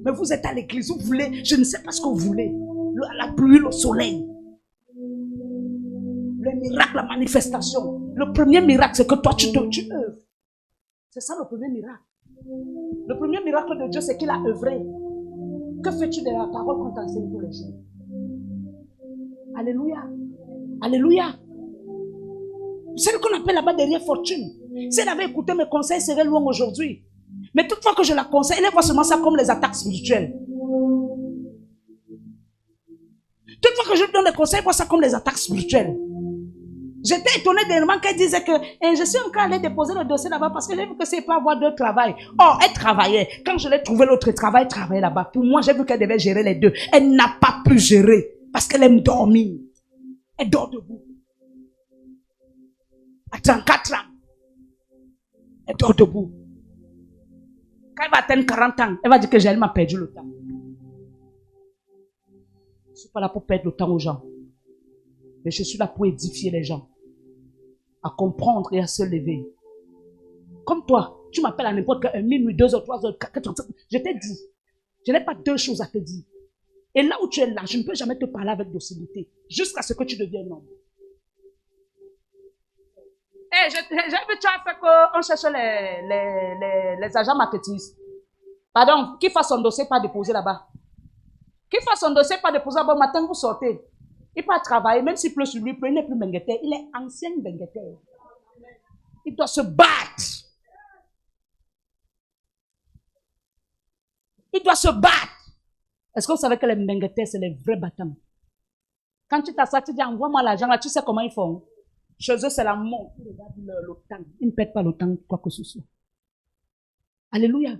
Mais vous êtes à l'église, vous voulez, je ne sais pas ce que vous voulez. La pluie, le soleil. Le miracle, la manifestation. Le premier miracle, c'est que toi, tu œuvres. C'est ça le premier miracle. Le premier miracle de Dieu, c'est qu'il a œuvré. Que fais-tu de la parole qu'on t'enseigne tous les jours? Alléluia. Alléluia. C'est ce qu'on appelle là-bas derrière fortune. Si elle avait écouté mes conseils, elle serait loin aujourd'hui. Mais toutefois que je la conseille, elle voit seulement ça comme les attaques spirituelles. Toutefois que je donne des conseils, elle voit ça comme les attaques spirituelles. J'étais étonnée dernièrement qu'elle disait que je suis encore allée déposer le dossier là-bas parce que j'ai vu que c'est pas avoir de travail. Oh, elle travaillait. Quand je l'ai trouvé l'autre travail, elle travaillait là-bas. Pour moi, j'ai vu qu'elle devait gérer les deux. Elle n'a pas pu gérer parce qu'elle aime dormir. Elle dort debout. À 34 ans. Elle dort debout. Quand elle va atteindre 40 ans, elle va dire que elle m'a perdu le temps. Je ne suis pas là pour perdre le temps aux gens. Mais je suis là pour édifier les gens. À comprendre et à se lever. Comme toi, tu m'appelles à n'importe quelle minuit, 2 heures, 3 heures, 4 heures. Je t'ai dit. Je n'ai pas 2 choses à te dire. Et là où tu es là, je ne peux jamais te parler avec docilité. Jusqu'à ce que tu deviennes homme. Eh, j'ai vu, tu as fait qu'on cherchait les agents marketing. Pardon, qui fasse son dossier pas déposer là-bas. Qui fasse son dossier pas déposer là-bas, matin vous sortez. Il peut travailler, même s'il pleut sur lui, il n'est plus bengueté. Il est ancien bengueté. Il doit se battre. Il doit se battre. Est-ce que vous savez que les benguetés, c'est les vrais battants? Quand tu t'assois, tu dis, envoie-moi l'argent là, tu sais comment ils font? Chez eux, c'est la mort. Ils regardent le temps. Ils ne perdent pas le temps, quoi que ce soit. Alléluia.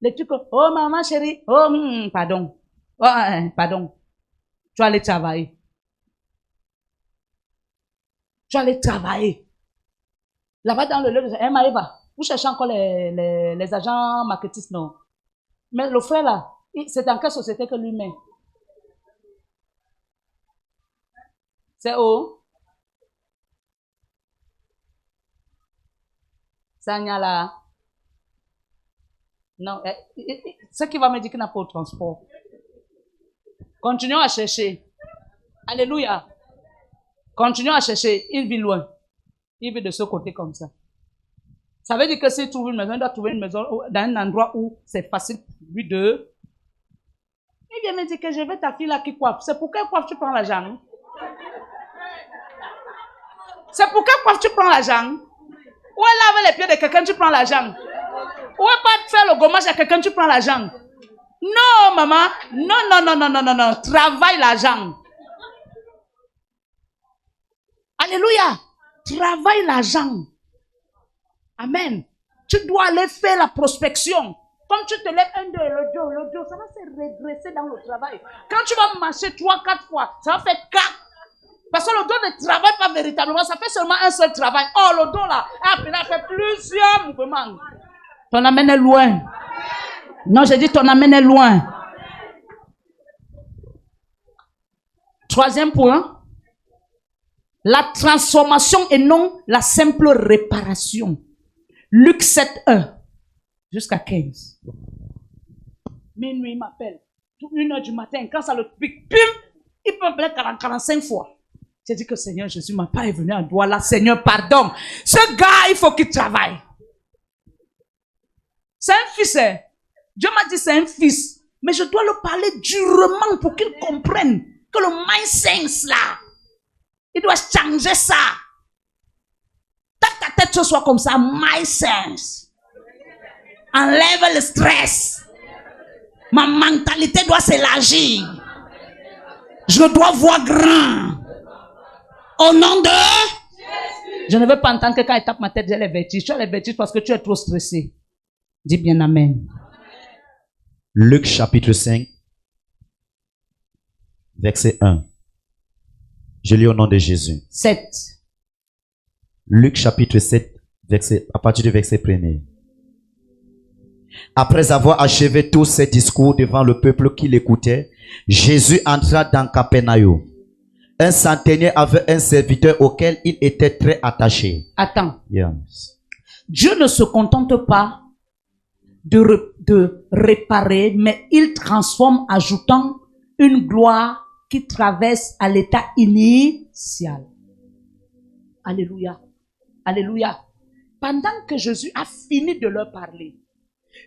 Les trucs, oh maman chérie, oh, pardon. Oh, pardon. Tu vas aller travailler. Tu vas aller travailler. Là-bas dans le lieu de Maëva, vous cherchez encore les agents marketing, non? Mais le frère là, c'est dans quelle société que lui met? C'est où? Sanyala. Non, ce qui va me dire qu'il n'a pas de transport. Continuons à chercher. Alléluia. Continuons à chercher. Il vit loin. Il vit de ce côté comme ça. Ça veut dire que s'il trouve une maison, il doit trouver une maison dans un endroit où c'est facile pour lui de... Il vient me dire que je veux ta fille là qui coiffe. C'est pour quelle coiffe tu prends l'argent? C'est pour quelle coiffe tu prends l'argent? Où est laver les pieds de quelqu'un, tu prends l'argent? Où est pas faire le gommage à quelqu'un, tu prends l'argent? Non, maman. Non. Travaille l'argent. Alléluia. Travaille l'argent. Amen. Tu dois aller faire la prospection. Comme tu te lèves un, deux, le dos, ça va se régresser dans le travail. Quand tu vas marcher 3, 4 fois, ça va faire 4. Parce que le dos ne travaille pas véritablement, ça fait seulement un seul travail. Oh, le dos là, il a fait plusieurs mouvements. Ton amène est loin. Non, j'ai dit ton amène est loin. 3e point. La transformation et non la simple réparation. Luc 7, 1 jusqu'à 15. Minuit, il m'appelle. 1h du matin, quand ça le pique, pim, il peut m'appeler 45 fois. J'ai dit que Seigneur Jésus m'a pas venu en doigt là. Seigneur, pardon. Ce gars, il faut qu'il travaille. C'est un fils, hein. Dieu m'a dit c'est un fils. Mais je dois le parler durement pour qu'il comprenne que le mind sense là, il doit changer ça. Ta tête ce soit comme ça, my sense. Enlève le stress. Ma mentalité doit s'élargir. Je dois voir grand. Au nom de Jésus. Je ne veux pas entendre que quand il tape ma tête, j'ai les vertiges. Tu as les vertiges parce que tu es trop stressé. Dis bien amen. Luc chapitre 5, verset 1. Je lis au nom de Jésus. 7. Luc chapitre 7, à partir du verset 1er. Après avoir achevé tous ses discours devant le peuple qui l'écoutait, Jésus entra dans Capernaum. Un centenier avait un serviteur auquel il était très attaché. Attends. Yes. Dieu ne se contente pas de réparer, mais il transforme, ajoutant une gloire qui traverse à l'état initial. Alléluia. Alléluia. Pendant que Jésus a fini de leur parler,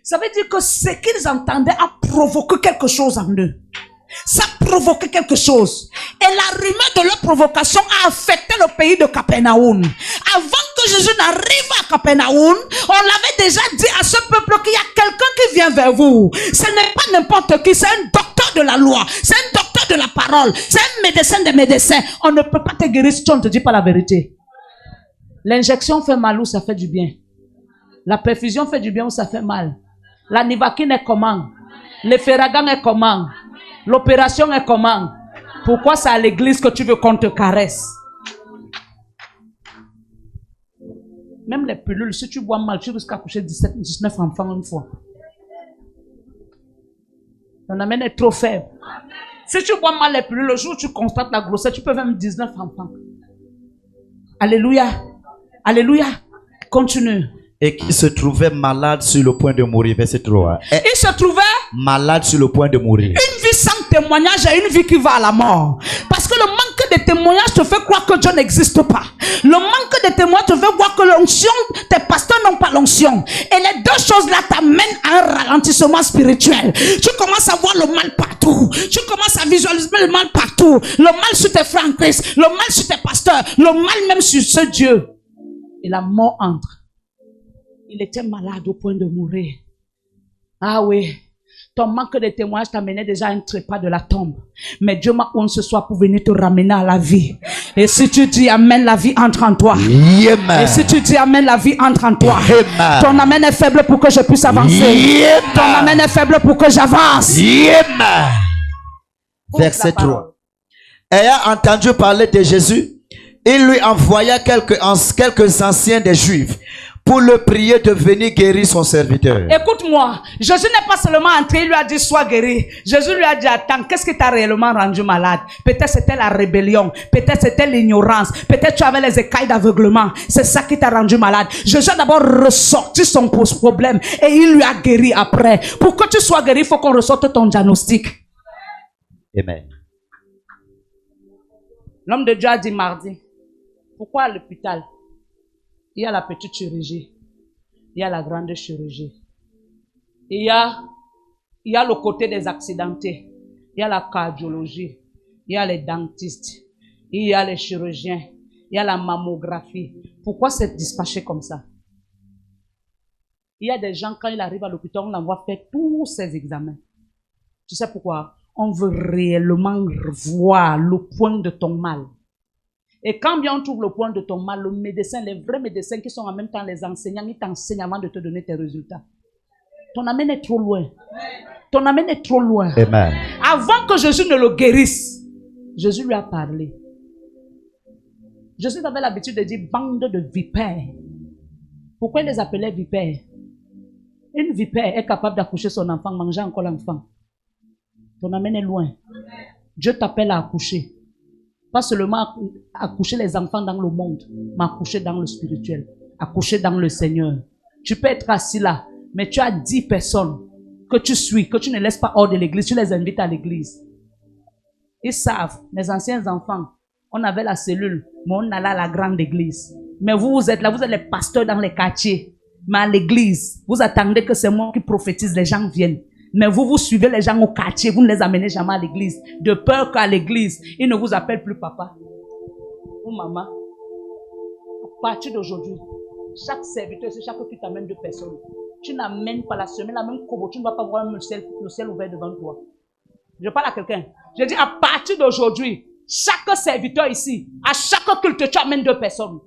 ça veut dire que ce qu'ils entendaient a provoqué quelque chose en eux. Ça a provoqué quelque chose. Et la rumeur de leur provocation a affecté le pays de Capernaum. Avant que que Jésus n'arrive à Capernaum, on l'avait déjà dit à ce peuple qu'il y a quelqu'un qui vient vers vous. Ce n'est pas n'importe qui, c'est un docteur de la loi, c'est un docteur de la parole, c'est un médecin des médecins. On ne peut pas te guérir si tu ne te dis pas la vérité. L'injection fait mal ou ça fait du bien? La perfusion fait du bien ou ça fait mal? La nivaquine est comment? Le ferragan est comment? L'opération est comment? Pourquoi c'est à l'église que tu veux qu'on te caresse? Même les pilules, si tu bois mal, tu risques d'accoucher 19 enfants une fois. Ton amène est trop faible. Si tu bois mal les pilules, le jour où tu constates la grossesse, tu peux même 19 enfants. Alléluia. Alléluia. Continue. Et qui se trouvait malade sur le point de mourir. Verset 3. Il se trouvait malade sur le point de mourir. Une vie sans témoignage est une vie qui va à la mort. Parce que le manque de témoignage te fait croire que Dieu n'existe pas. Le manque de témoignage te fait voir que l'onction, tes pasteurs n'ont pas l'onction. Et les deux choses-là t'amènent à un ralentissement spirituel. Tu commences à voir le mal partout. Tu commences à visualiser le mal partout. Le mal sur tes frères en Christ. Le mal sur tes pasteurs. Le mal même sur ce Dieu. Et la mort entre. Il était malade au point de mourir. Ah oui. Ton manque de témoignage t'amenait déjà à un trépas de la tombe. Mais Dieu m'a oint ce soir pour venir te ramener à la vie. Et si tu dis Amen, la vie entre en toi. Amen. Et si tu dis Amen, la vie entre en toi. Amen. Ton Amen est faible pour que je puisse avancer. Amen. Ton Amen est faible pour que j'avance. Amen. Verset 3. Ayant entendu parler de Jésus, il lui envoya quelques anciens des Juifs pour le prier de venir guérir son serviteur. Écoute-moi, Jésus n'est pas seulement entré, il lui a dit sois guéri. Jésus lui a dit attends, qu'est-ce qui t'a réellement rendu malade? Peut-être c'était la rébellion, peut-être c'était l'ignorance, peut-être tu avais les écailles d'aveuglement. C'est ça qui t'a rendu malade. Jésus a d'abord ressorti son problème et il lui a guéri après. Pour que tu sois guéri, il faut qu'on ressorte ton diagnostic. Amen. L'homme de Dieu a dit mardi, pourquoi à l'hôpital? Il y a la petite chirurgie. Il y a la grande chirurgie. Il y a le côté des accidentés. Il y a la cardiologie. Il y a les dentistes. Il y a les chirurgiens. Il y a la mammographie. Pourquoi c'est dispatché comme ça? Il y a des gens, quand ils arrivent à l'hôpital, on l'envoie faire tous ces examens. Tu sais pourquoi? On veut réellement voir le point de ton mal. Et quand bien on trouve le point de ton mal, le médecin, les vrais médecins qui sont en même temps les enseignants, ils t'enseignent avant de te donner tes résultats. Ton amène est trop loin. Ton amène est trop loin. Amen. Avant que Jésus ne le guérisse, Jésus lui a parlé. Jésus avait l'habitude de dire bande de vipères. Pourquoi il les appelait vipères? Une vipère est capable d'accoucher son enfant, manger encore l'enfant. Ton amène est loin. Dieu t'appelle à accoucher. Pas seulement accoucher les enfants dans le monde, mais accoucher dans le spirituel, accoucher dans le Seigneur. Tu peux être assis là, mais tu as 10 personnes que tu suis, que tu ne laisses pas hors de l'église, tu les invites à l'église. Ils savent, mes anciens enfants, on avait la cellule, mais on allait à la grande église. Mais vous êtes là, vous êtes les pasteurs dans les quartiers, mais à l'église, vous attendez que c'est moi qui prophétise, les gens viennent. Mais vous suivez les gens au quartier, vous ne les amenez jamais à l'église. De peur qu'à l'église, ils ne vous appellent plus papa ou maman. À partir d'aujourd'hui, chaque serviteur, c'est chaque fois qui t'amène 2 personnes. Tu n'amènes pas la semaine, la même cobo, tu ne vas pas voir le ciel ouvert devant toi. Je parle à quelqu'un. Je dis à partir d'aujourd'hui, chaque serviteur ici, à chaque culte, tu amènes 2 personnes.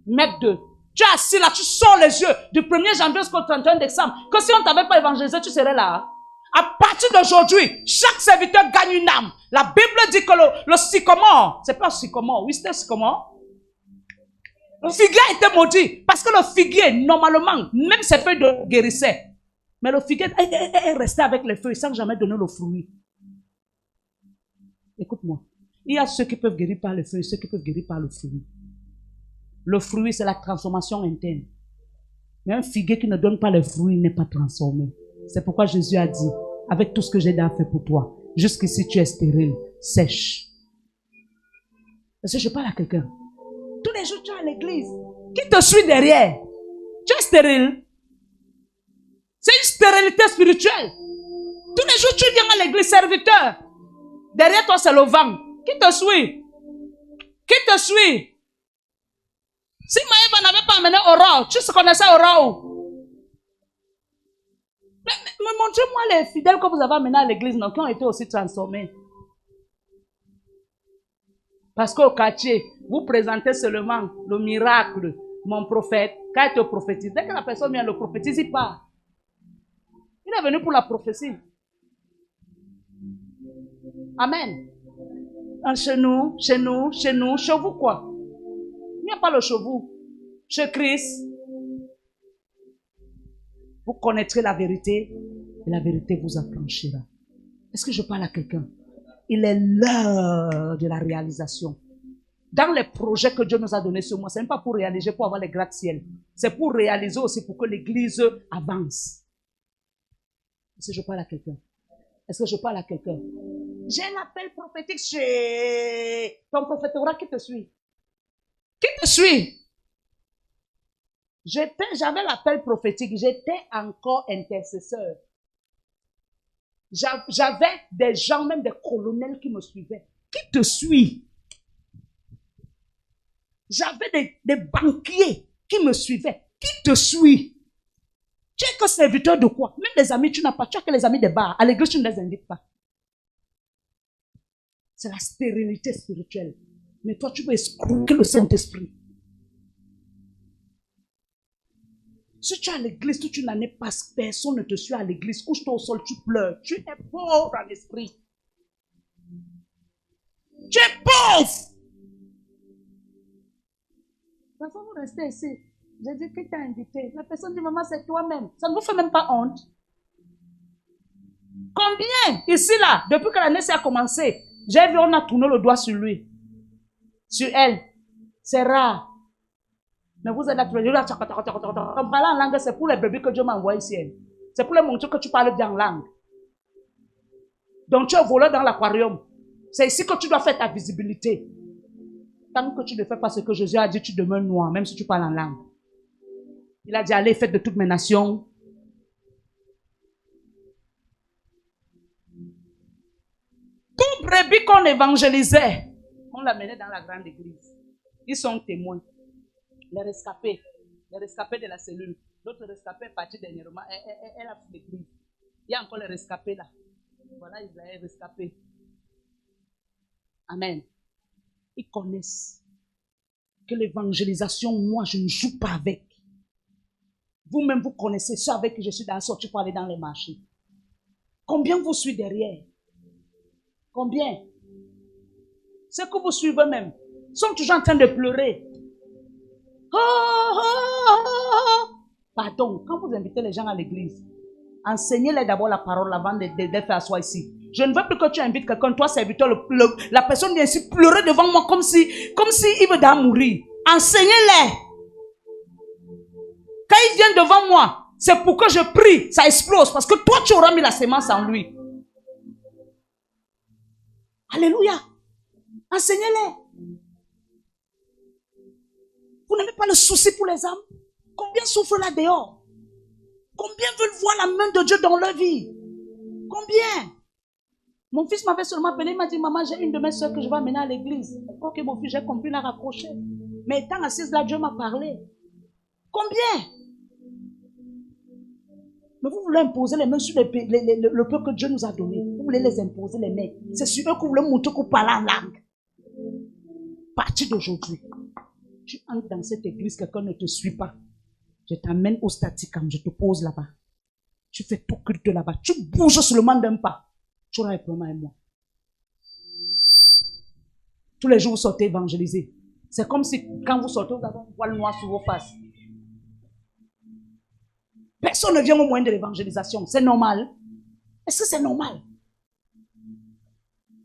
Mec 2. Tu es assis là, tu sors les yeux du 1er janvier jusqu'au 31 décembre. Que si on ne t'avait pas évangélisé, tu serais là. À partir d'aujourd'hui, chaque serviteur gagne une âme. La Bible dit que le sycomore, c'est pas un sycomore, oui c'est un sycomore. Le figuier a été maudit parce que le figuier, normalement, même ses feuilles de guérissaient. Mais le figuier est resté avec les feuilles sans jamais donner le fruit. Écoute-moi, il y a ceux qui peuvent guérir par les feuilles, ceux qui peuvent guérir par le fruit. Le fruit, c'est la transformation interne. Mais un figuier qui ne donne pas les fruits n'est pas transformé. C'est pourquoi Jésus a dit, avec tout ce que j'ai déjà fait pour toi, jusqu'ici tu es stérile, sèche. Parce que je parle à quelqu'un. Tous les jours tu es à l'église. Qui te suit derrière? Tu es stérile. C'est une stérilité spirituelle. Tous les jours tu viens à l'église, serviteur. Derrière toi c'est le vent. Qui te suit? Qui te suit? Si Maëva n'avait pas amené Aurore, tu connaissais Aurore où? Mais montrez-moi les fidèles que vous avez amenés à l'église, non, qui ont été aussi transformés. Parce qu'au quartier, vous présentez seulement le miracle, mon prophète, quand il te prophétise. Dès que la personne vient le prophétise, il part. Il est venu pour la prophétie. Amen. Chez nous, chez vous quoi? Il n'y a pas le chez vous. Chez Christ, vous connaîtrez la vérité et la vérité vous affranchira. Est-ce que je parle à quelqu'un? Il est l'heure de la réalisation. Dans les projets que Dieu nous a donnés ce mois, ce n'est pas pour réaliser, pour avoir les gratte-ciel. C'est pour réaliser aussi pour que l'église avance. Est-ce que je parle à quelqu'un? Est-ce que je parle à quelqu'un? J'ai un appel prophétique chez ton prophétorat qui te suit. Qui te suit? J'avais l'appel prophétique, j'étais encore intercesseur. J'avais des gens, même des colonels qui me suivaient. Qui te suit? J'avais des banquiers qui me suivaient. Qui te suit? Tu es que serviteur de quoi? Même des amis, tu n'as pas. Tu as que les amis des bars. À l'église, tu ne les invites pas. C'est la stérilité spirituelle. Mais toi, tu veux escroquer le Saint-Esprit. Si tu es à l'église, tu n'en es pas, personne ne te suit à l'église, couche-toi au sol, tu pleures. Tu es pauvre en esprit. Tu es pauvre. Parfois, vous restez ici. J'ai dit, qui t'a invité? La personne dit, maman, c'est toi-même. Ça ne vous fait même pas honte. Combien, ici, là, depuis que l'année a commencé, j'ai vu, on a tourné le doigt sur lui. Sur elle. C'est rare. Mais vous êtes là, tu vas en parlant en langue, c'est pour les bébés que Dieu m'a envoyé ici. C'est pour les montrer que tu parles bien en langue. Donc tu es volé dans l'aquarium. C'est ici que tu dois faire ta visibilité. Tant que tu ne fais pas ce que Jésus a dit, tu demeures noir, même si tu parles en langue. Il a dit, allez, faites de toutes mes nations. Tout brebis qu'on évangélisait, on l'amenait dans la grande église. Ils sont témoins. Les rescapés de la cellule. D'autres rescapés partis dernièrement. Elle a fait l'église. Il y a encore les rescapés là. Voilà, ils sont rescapés. Amen. Ils connaissent que l'évangélisation, moi, je ne joue pas avec. Vous-même, vous connaissez ceux avec qui je suis dans la sortie pour aller dans les marchés. Combien vous suivez derrière? Combien? Ceux que vous suivez même sont toujours en train de pleurer. Pardon, quand vous invitez les gens à l'église, enseignez-les d'abord la parole avant de faire asseoir ici. Je ne veux plus que tu invites quelqu'un, toi serviteur, la personne vient ici pleurer devant moi comme si il veut d'en mourir. Enseignez-les. Quand il vient devant moi, c'est pour que je prie, ça explose, parce que toi tu auras mis la sémence en lui. Alléluia. Enseignez-les. Vous n'avez pas le souci pour les âmes? Combien souffrent là dehors? Combien veulent voir la main de Dieu dans leur vie? Combien? Mon fils m'avait seulement appelé, il m'a dit, maman, j'ai une de mes soeurs que je vais amener à l'église. Ok, mon fils, j'ai compris, la raccrocher. Mais étant assise là, Dieu m'a parlé. Combien? Mais vous voulez imposer les mains sur le peuple que Dieu nous a donné. Vous voulez les imposer les mains. C'est sur eux que vous voulez montrer que vous parlez en langue. À partir d'aujourd'hui, tu entres dans cette église, quelqu'un ne te suit pas. Je t'amène au staticam, je te pose là-bas. Tu fais tout culte là-bas. Tu bouges seulement d'un pas. Tu auras un problème avec moi. Tous les jours, vous sortez évangéliser. C'est comme si, quand vous sortez, vous avez un voile noir sur vos faces. Personne ne vient au moyen de l'évangélisation. C'est normal. Est-ce que c'est normal?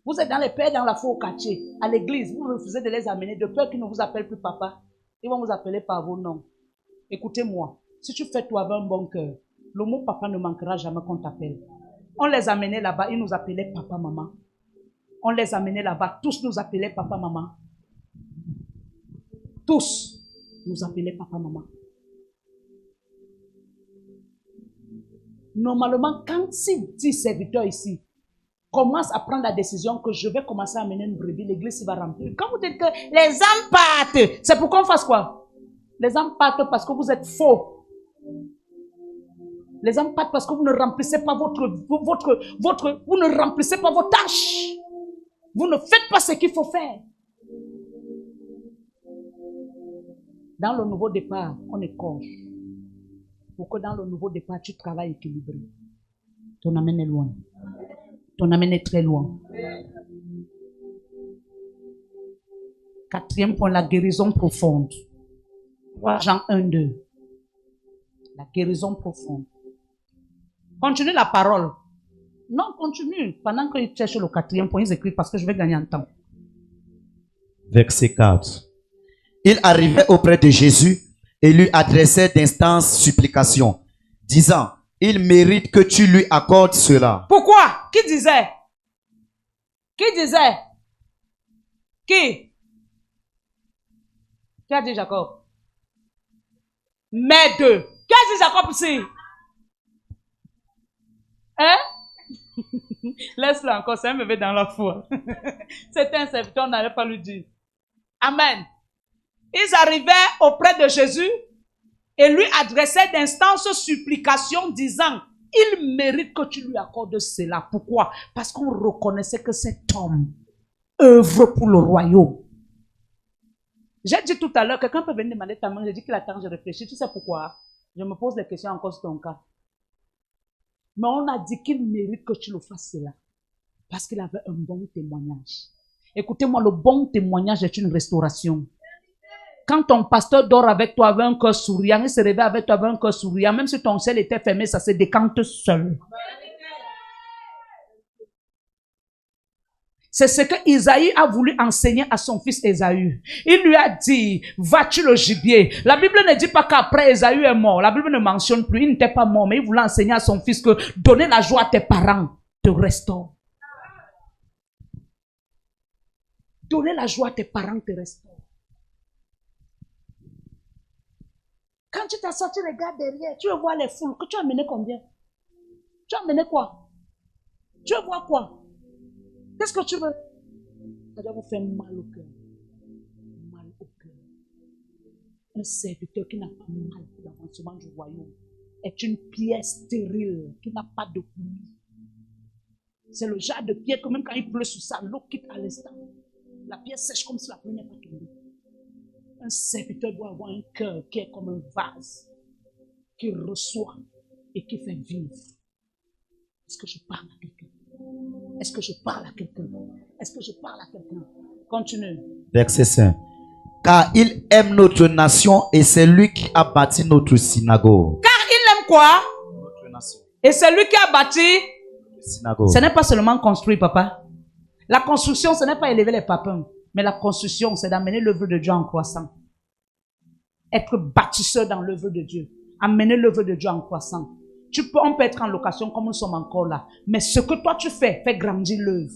Vous êtes dans les pères, dans la foi au quartier, à l'église, vous refusez de les amener, de peur qu'ils ne vous appellent plus papa. Ils vont vous appeler par vos noms. Écoutez-moi, si tu fais toi avec un bon cœur, le mot papa ne manquera jamais qu'on t'appelle. On les amenait là-bas, ils nous appelaient papa, maman. On les amenait là-bas, tous nous appelaient papa, maman. Tous nous appelaient papa, maman. Normalement, quand ces 10 serviteurs ici commencent à prendre la décision que je vais commencer à amener une brebis, l'église va remplir. Quand vous dites que les âmes partent, c'est pour qu'on fasse quoi? Les hommes partent parce que vous êtes faux. Les hommes partent parce que vous ne remplissez pas vous ne remplissez pas vos tâches. Vous ne faites pas ce qu'il faut faire. Dans le nouveau départ, on écorche. Pour que dans le nouveau départ, tu travailles équilibré. Ton amène est loin. Ton amène est très loin. Quatrième point, la guérison profonde. Jean 1-2. La guérison profonde. Continue la parole. Non, continue. Pendant qu'ils cherchent le quatrième point, ils écrivent parce que je vais gagner en temps. Verset 4. Il arrivait auprès de Jésus et lui adressait d'instances supplications, disant, il mérite que tu lui accordes cela. Pourquoi? Qui disait? Qui disait? Qui? Qui a dit Jacob? Mais deux. Qui a dit Jacob ici? Hein? Laisse-le encore, c'est un bébé dans la foi. C'était un serviteur, on n'allait pas lui dire. Amen. Ils arrivaient auprès de Jésus et lui adressaient d'instances supplications disant, il mérite que tu lui accordes cela. Pourquoi? Parce qu'on reconnaissait que cet homme œuvre pour le royaume. J'ai dit tout à l'heure, quelqu'un peut venir demander ta main, j'ai dit qu'il attend, je réfléchis. Tu sais pourquoi? Je me pose des questions encore sur ton cas. Mais on a dit qu'il mérite que tu le fasses cela. Parce qu'il avait un bon témoignage. Écoutez-moi, le bon témoignage est une restauration. Quand ton pasteur dort avec toi avec un cœur souriant, il se réveille avec toi avec un cœur souriant, même si ton ciel était fermé, ça se décante seul. C'est ce que Isaïe a voulu enseigner à son fils Ésaü. Il lui a dit, vas-tu le gibier? La Bible ne dit pas qu'après Ésaü est mort. La Bible ne mentionne plus, il n'était pas mort, mais il voulait enseigner à son fils que donner la joie à tes parents te restaure. Donner la joie à tes parents te restaure. Quand tu t'as sorti, regarde derrière, tu veux voir les foules, que tu as amené combien? Tu as amené quoi? Tu veux voir quoi? Qu'est-ce que tu veux? Ça doit vous faire mal au cœur. Mal au cœur. Un serviteur qui n'a pas mal pour l'avancement du royaume est une pierre stérile qui n'a pas de pluie. C'est le genre de pierre que même quand il pleut sur ça, l'eau quitte à l'instant. La pierre sèche comme si la pluie n'est pas tombée. Un serviteur doit avoir un cœur qui est comme un vase, qui reçoit et qui fait vivre. Est-ce que je parle à quelqu'un? Est-ce que je parle à quelqu'un? Est-ce que je parle à quelqu'un? Continue. Verset 5. Car il aime notre nation et c'est lui qui a bâti notre synagogue. Car il aime quoi? Notre nation. Et c'est lui qui a bâti? Synagogue. Ce n'est pas seulement construire, papa. La construction, ce n'est pas élever les papins. Mais la construction, c'est d'amener l'œuvre de Dieu en croissant. Être bâtisseur dans l'œuvre de Dieu. Amener l'œuvre de Dieu en croissant. On peut être en location comme nous sommes encore là. Mais ce que toi tu fais, fait grandir l'œuvre.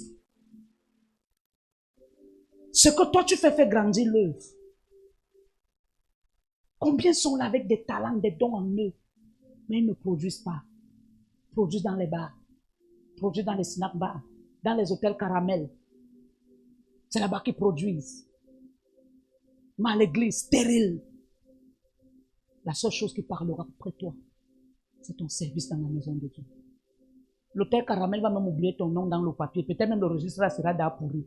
Ce que toi tu fais, fait grandir l'œuvre. Combien sont là avec des talents, des dons en eux, mais ils ne produisent pas. Ils produisent dans les bars. Ils produisent dans les snack bars. Dans les hôtels caramel. C'est là-bas qu'ils produisent. Mais à l'église, stérile. La seule chose qui parlera après toi, c'est ton service dans la maison de Dieu. L'hôtel caramel va même oublier ton nom dans le papier. Peut-être même le registre sera d'art pourri.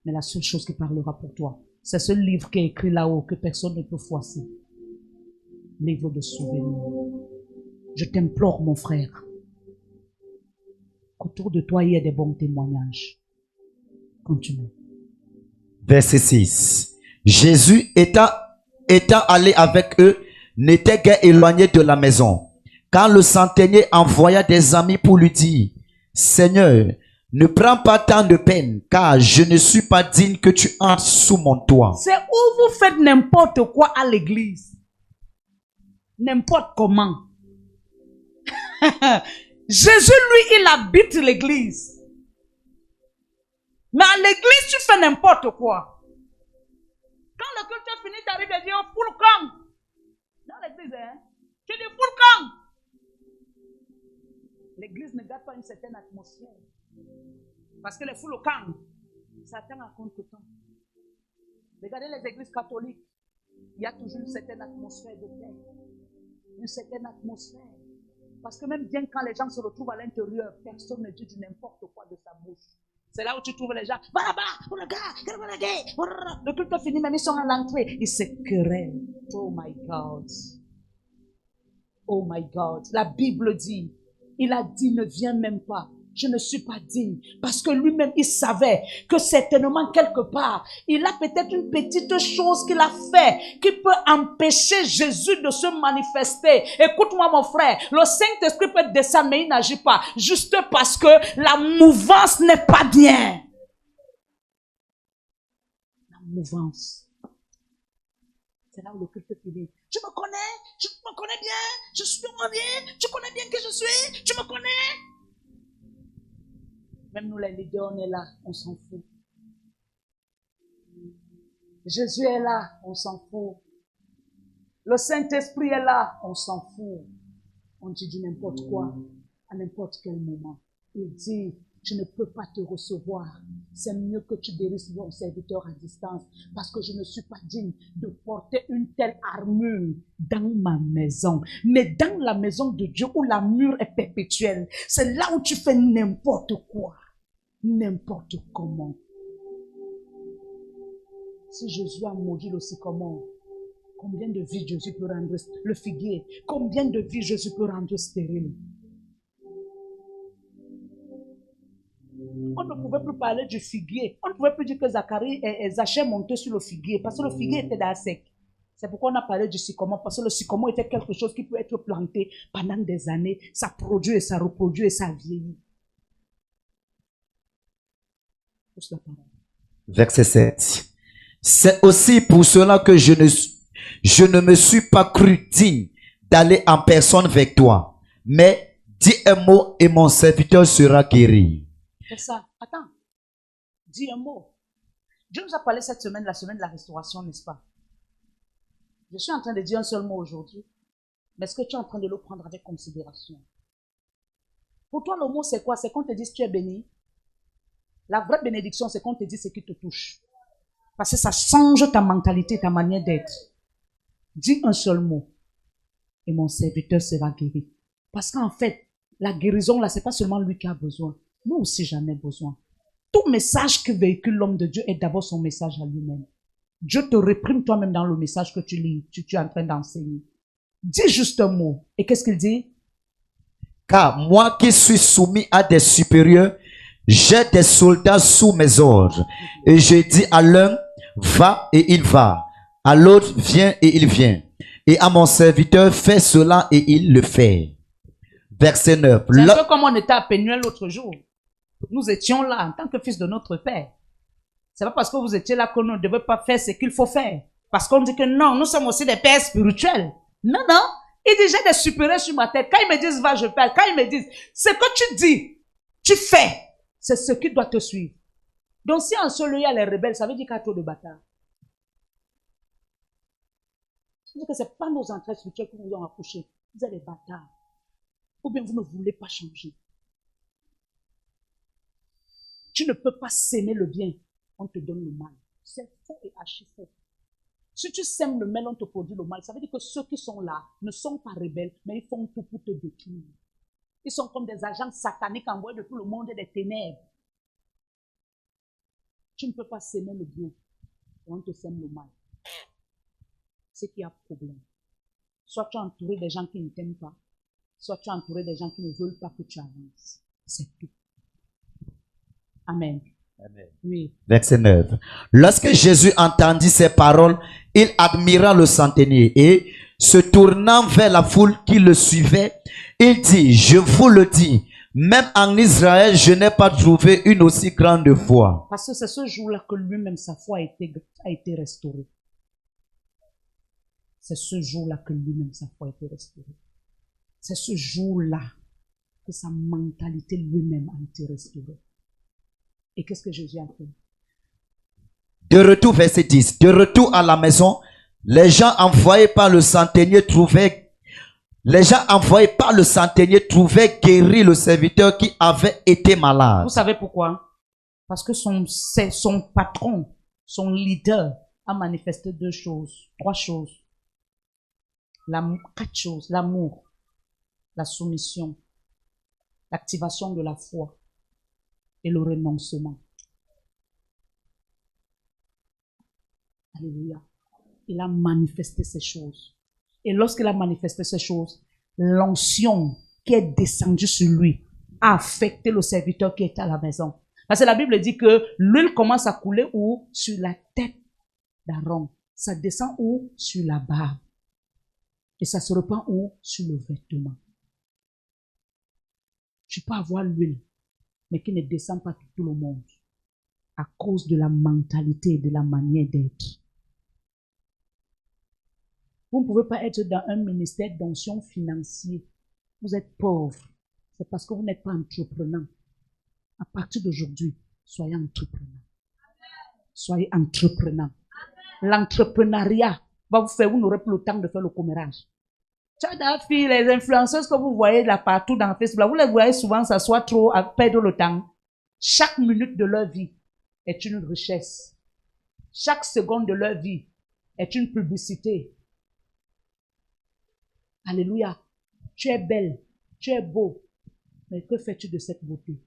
Mais la seule chose qui parlera pour toi, c'est ce livre qui est écrit là-haut que personne ne peut froisser. Livre de souvenirs. Je t'implore, mon frère, qu'autour de toi, il y ait des bons témoignages. Continue. Verset 6. Jésus étant allé avec eux, n'était guère éloigné de la maison. Quand le centenier envoya des amis pour lui dire, Seigneur, ne prends pas tant de peine, car je ne suis pas digne que tu entres sous mon toit. C'est où vous faites n'importe quoi à l'église. N'importe comment. Jésus, lui, il habite l'église. Mais à l'église, tu fais n'importe quoi. Quand le culte est fini, tu arrives et dis, oh, full camp. Dans l'église, hein, tu dis full camp. L'église ne garde pas une certaine atmosphère. Parce que les full camp, Satan a contre temps. Regardez les églises catholiques. il y a toujours une certaine atmosphère de paix. Une certaine atmosphère. Parce que même bien quand les gens se retrouvent à l'intérieur, personne ne dit du n'importe quoi de sa bouche. C'est là où tu trouves les gens. Le culte finit, même ils sont à l'entrée. Ils se querellent. Oh my God. Oh my God. La Bible dit, il a dit, ne viens même pas. Je ne suis pas digne. Parce que lui-même, il savait que certainement quelque part, il a peut-être une petite chose qu'il a fait qui peut empêcher Jésus de se manifester. Écoute-moi mon frère, le Saint-Esprit peut descendre mais il n'agit pas. Juste parce que la mouvance n'est pas bien. La mouvance. C'est là où le culte finit. Tu me connais bien, je suis bien, tu connais bien qui je suis, tu me connais. Même nous les leaders, on est là, on s'en fout. Jésus est là, on s'en fout. Le Saint-Esprit est là, on s'en fout. On dit du n'importe quoi, à n'importe quel moment. Il dit, je ne peux pas te recevoir. C'est mieux que tu guérisses mon serviteur à distance, parce que je ne suis pas digne de porter une telle armure dans ma maison. Mais dans la maison de Dieu, où la mur est perpétuelle, c'est là où tu fais n'importe quoi, n'importe comment. Si Jésus a maudit le sycomore, combien de vies Jésus peut rendre le figuier? Combien de vies Jésus peut rendre stérile? On ne pouvait plus parler du figuier. On ne pouvait plus dire que Zacharie et Zachée montaient sur le figuier parce que le figuier était dans sec. C'est pourquoi on a parlé du sycomore, parce que le sycomore était quelque chose qui peut être planté pendant des années. Ça produit et ça reproduit et ça vieillit. Verset 7. C'est aussi pour cela que je ne me suis pas cru digne d'aller en personne avec toi. Mais dis un mot et mon serviteur sera guéri. C'est ça. Attends. Dis un mot. Dieu nous a parlé cette semaine, la semaine de la restauration, n'est-ce pas? Je suis en train de dire un seul mot aujourd'hui. Mais est-ce que tu es en train de le prendre avec considération? Pour toi, le mot, c'est quoi? C'est qu'on te dise tu es béni. La vraie bénédiction, c'est qu'on te dise ce qui te touche. Parce que ça change ta mentalité, ta manière d'être. Dis un seul mot. Et mon serviteur sera guéri. Parce qu'en fait, la guérison, là, c'est pas seulement lui qui a besoin. Nous aussi, j'en ai besoin. Tout message que véhicule l'homme de Dieu est d'abord son message à lui-même. Dieu te réprime toi-même dans le message que tu lis, tu es en train d'enseigner. Dis juste un mot. Et qu'est-ce qu'il dit? Car moi qui suis soumis à des supérieurs, j'ai des soldats sous mes ordres. Et je dis à l'un, va et il va. À l'autre, viens et il vient. Et à mon serviteur, fais cela et il le fait. Verset 9. C'est un peu comme on était à Pénuel l'autre jour. Nous étions là en tant que fils de notre Père. C'est pas parce que vous étiez là qu'on ne devait pas faire ce qu'il faut faire. Parce qu'on dit que non, nous sommes aussi des pères spirituels. Non, non. Il dit, j'ai des supérieurs sur ma tête. Quand ils me disent, va, je fais. Quand ils me disent, ce que tu dis, tu fais. C'est ce qui doit te suivre. Donc si en ce lieu il y a les rebelles, ça veut dire qu'il y a trop de bâtards. Ça veut dire que ce n'est pas nos entrailles spirituelles qui vous ont accouché. Vous êtes des bâtards. Ou bien vous ne voulez pas changer. Tu ne peux pas s'aimer le bien, on te donne le mal. C'est faux et archi faux. Si tu sèmes le mal, on te produit le mal. Ça veut dire que ceux qui sont là ne sont pas rebelles, mais ils font tout pour te détruire. Ils sont comme des agents sataniques envoyés de tout le monde et des ténèbres. Tu ne peux pas s'aimer le bien, et on te sème le mal. C'est qu'il y a problème. Soit tu es entouré des gens qui ne t'aiment pas, soit tu es entouré des gens qui ne veulent pas que tu avances. C'est tout. Amen. Amen. Oui. Verset 9. Lorsque Jésus entendit ces paroles, il admira le centenier et, se tournant vers la foule qui le suivait, il dit, je vous le dis, même en Israël, je n'ai pas trouvé une aussi grande foi. Parce que c'est ce jour-là que lui-même, sa foi a été restaurée. C'est ce jour-là que lui-même, sa foi a été restaurée. C'est ce jour-là que sa mentalité lui-même a été restaurée. Et qu'est-ce que Jésus a fait? De retour, verset 10. De retour à la maison, les gens envoyés par le centenier trouvaient guéri le serviteur qui avait été malade. Vous savez pourquoi? Parce que son patron, son leader, a manifesté 2 choses, 3 choses. 4 choses. L'amour, la soumission, l'activation de la foi et le renoncement. Alléluia. Il a manifesté ces choses. Et lorsqu'il a manifesté ces choses, l'onction qui est descendue sur lui a affecté le serviteur qui était à la maison. Parce que la Bible dit que l'huile commence à couler où? Sur la tête d'Aaron. Ça descend où? Sur la barbe. Et ça se répand où? Sur le vêtement. Tu peux avoir l'huile, mais qui ne descend pas tout le monde. À cause de la mentalité et de la manière d'être. Vous ne pouvez pas être dans un ministère d'onction financier. Vous êtes pauvre. C'est parce que vous n'êtes pas entrepreneur. À partir d'aujourd'hui, soyez entrepreneur. Soyez entrepreneur. L'entrepreneuriat va vous faire, vous n'aurez plus le temps de faire le commérage. Les influenceuses que vous voyez là partout dans Facebook, vous les voyez souvent s'asseoir trop à perdre le temps. Chaque minute de leur vie est une richesse. Chaque seconde de leur vie est une publicité. Alléluia. Tu es belle, tu es beau, mais que fais-tu de cette beauté?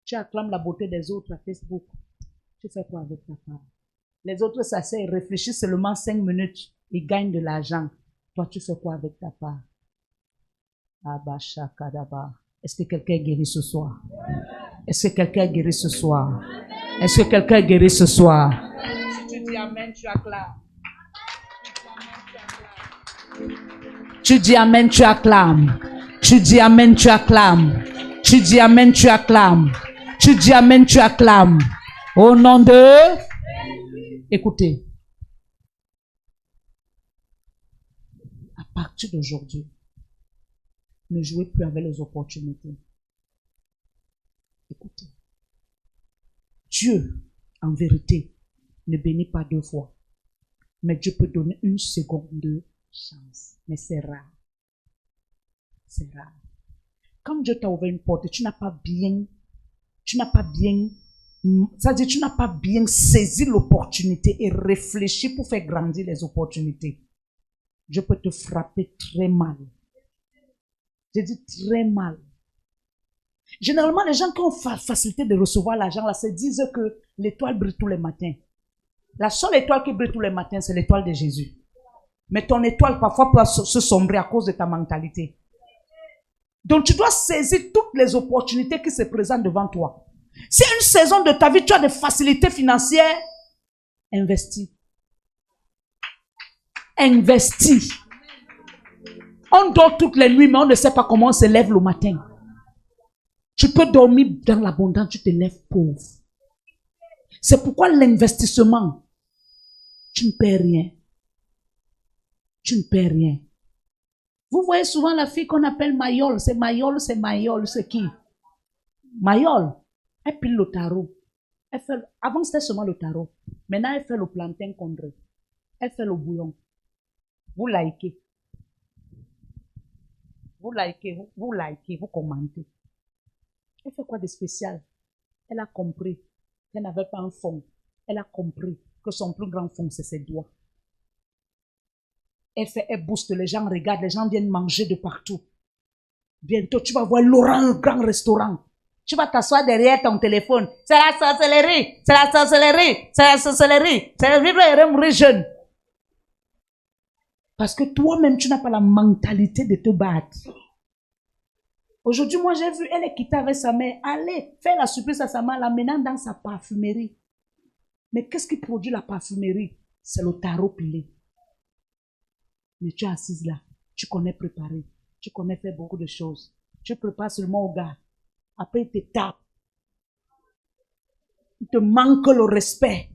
Tu acclames la beauté des autres à Facebook. Tu fais quoi avec ta femme? Les autres s'asseyent et réfléchissent seulement 5 minutes. Ils gagnent de l'argent. Toi, tu fais quoi avec ta part? Est-ce que quelqu'un est guéri ce soir? Est-ce que quelqu'un est guéri ce soir? Est-ce que quelqu'un est guéri ce soir? Si tu dis amen, tu acclames. Tu dis amen, tu acclames. Tu dis amen, tu acclames. Tu dis amen, tu acclames. Tu dis amen, tu acclames. Au nom de... Écoutez. À partir d'aujourd'hui, ne jouez plus avec les opportunités. Écoutez. Dieu, en vérité, ne bénit pas 2 fois. Mais Dieu peut donner une seconde chance. Mais c'est rare. C'est rare. Quand Dieu t'a ouvert une porte, tu n'as pas bien, ça veut dire tu n'as pas bien saisi l'opportunité et réfléchi pour faire grandir les opportunités. Dieu peut te frapper très mal. J'ai dit très mal. Généralement, les gens qui ont facilité de recevoir l'argent, là, se disent que l'étoile brille tous les matins. La seule étoile qui brille tous les matins, c'est l'étoile de Jésus. Mais ton étoile, parfois, peut se sombrer à cause de ta mentalité. Donc, tu dois saisir toutes les opportunités qui se présentent devant toi. Si à une saison de ta vie, tu as des facilités financières, investis. Investis. On dort toutes les nuits, mais on ne sait pas comment on se lève le matin. Tu peux dormir dans l'abondance, tu te lèves pauvre. C'est pourquoi l'investissement, tu ne perds rien. Tu ne perds rien. Vous voyez souvent la fille qu'on appelle Mayol. C'est Mayol, c'est Mayol, c'est qui? Mayol, elle pile le tarot. Avant c'était seulement le tarot. Maintenant elle fait le plantain condré. Elle fait le bouillon. Vous likez. Vous likez, vous commentez. Elle fait quoi de spécial? Elle a compris qu'elle n'avait pas un fond. Elle a compris que son plus grand fond, c'est ses doigts. Elle booste, les gens regardent, les gens viennent manger de partout. Bientôt, tu vas voir Laurent, le grand restaurant. Tu vas t'asseoir derrière ton téléphone. C'est la sorcellerie, c'est la sorcellerie, c'est la sorcellerie. C'est la vivre et mourir jeune. Parce que toi-même, tu n'as pas la mentalité de te battre. Aujourd'hui, moi, j'ai vu, elle est quittée avec sa mère. Allez, faire la surprise à sa mère, l'amenant dans sa parfumerie. Mais qu'est-ce qui produit la parfumerie? C'est le tarot pilé. Mais tu es assise là. Tu connais préparer. Tu connais faire beaucoup de choses. Tu prépares seulement au gars. Après, il te tape. Il te manque le respect.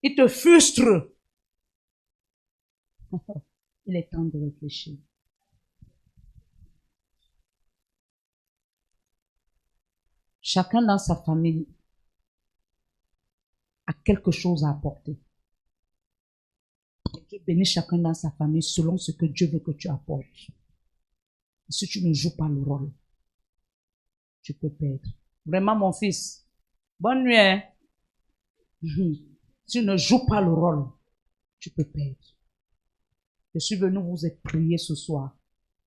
Il te frustre. Il est temps de réfléchir. Chacun dans sa famille a quelque chose à apporter. Et Dieu bénit chacun dans sa famille selon ce que Dieu veut que tu apportes. Et si tu ne joues pas le rôle, tu peux perdre. Vraiment, mon fils, bonne nuit. Hein? Si tu ne joues pas le rôle, tu peux perdre. Je suis venu vous prier ce soir.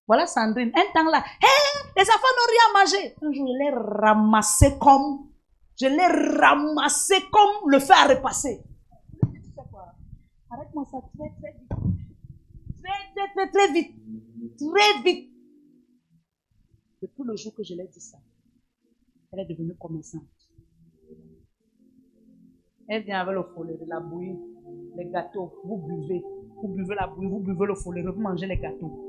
Voilà Sandrine, un temps là, hey, les enfants n'ont rien mangé. Un jour, je l'ai ramassé comme le feu à repasser. Tu sais quoi? Arrête-moi ça très vite. Très vite. Très vite. Depuis le jour que je l'ai dit ça, elle est devenue commerçante. Elle vient avec le follet, la bouillie, les gâteaux. Vous buvez la bouillie, vous buvez le follet, vous mangez les gâteaux.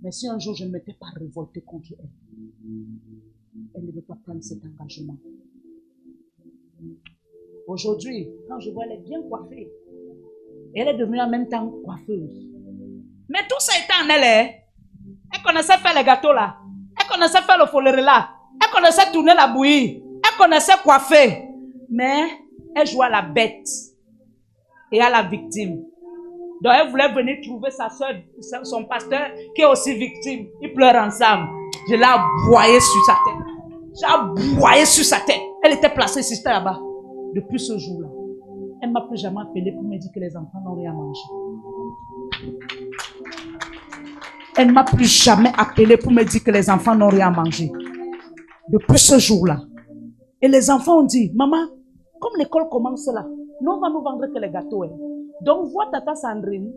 Mais si un jour je ne m'étais pas révolté contre elle, elle ne veut pas prendre cet engagement. Aujourd'hui, quand je vois, elle est bien coiffée. Et elle est devenue en même temps coiffeuse. Mais tout ça était en elle. Hein? Elle connaissait faire les gâteaux là. Elle connaissait faire le follet là. Elle connaissait tourner la bouillie. Elle connaissait coiffer. Mais elle jouait à la bête et à la victime. Donc elle voulait venir trouver sa soeur, son pasteur qui est aussi victime. Ils pleurent ensemble. Je l'ai aboyé sur sa tête. J'ai aboyé sur sa tête. Elle était placée ici, c'était là-bas. Depuis ce jour-là, elle ne m'a plus jamais appelé pour me dire que les enfants n'ont rien mangé. Elle ne m'a plus jamais appelé pour me dire que les enfants n'ont rien mangé. Depuis ce jour-là. Et les enfants ont dit, maman, comme l'école commence là, nous on va nous vendre que les gâteaux. Hein. Donc vois tata Sandrine,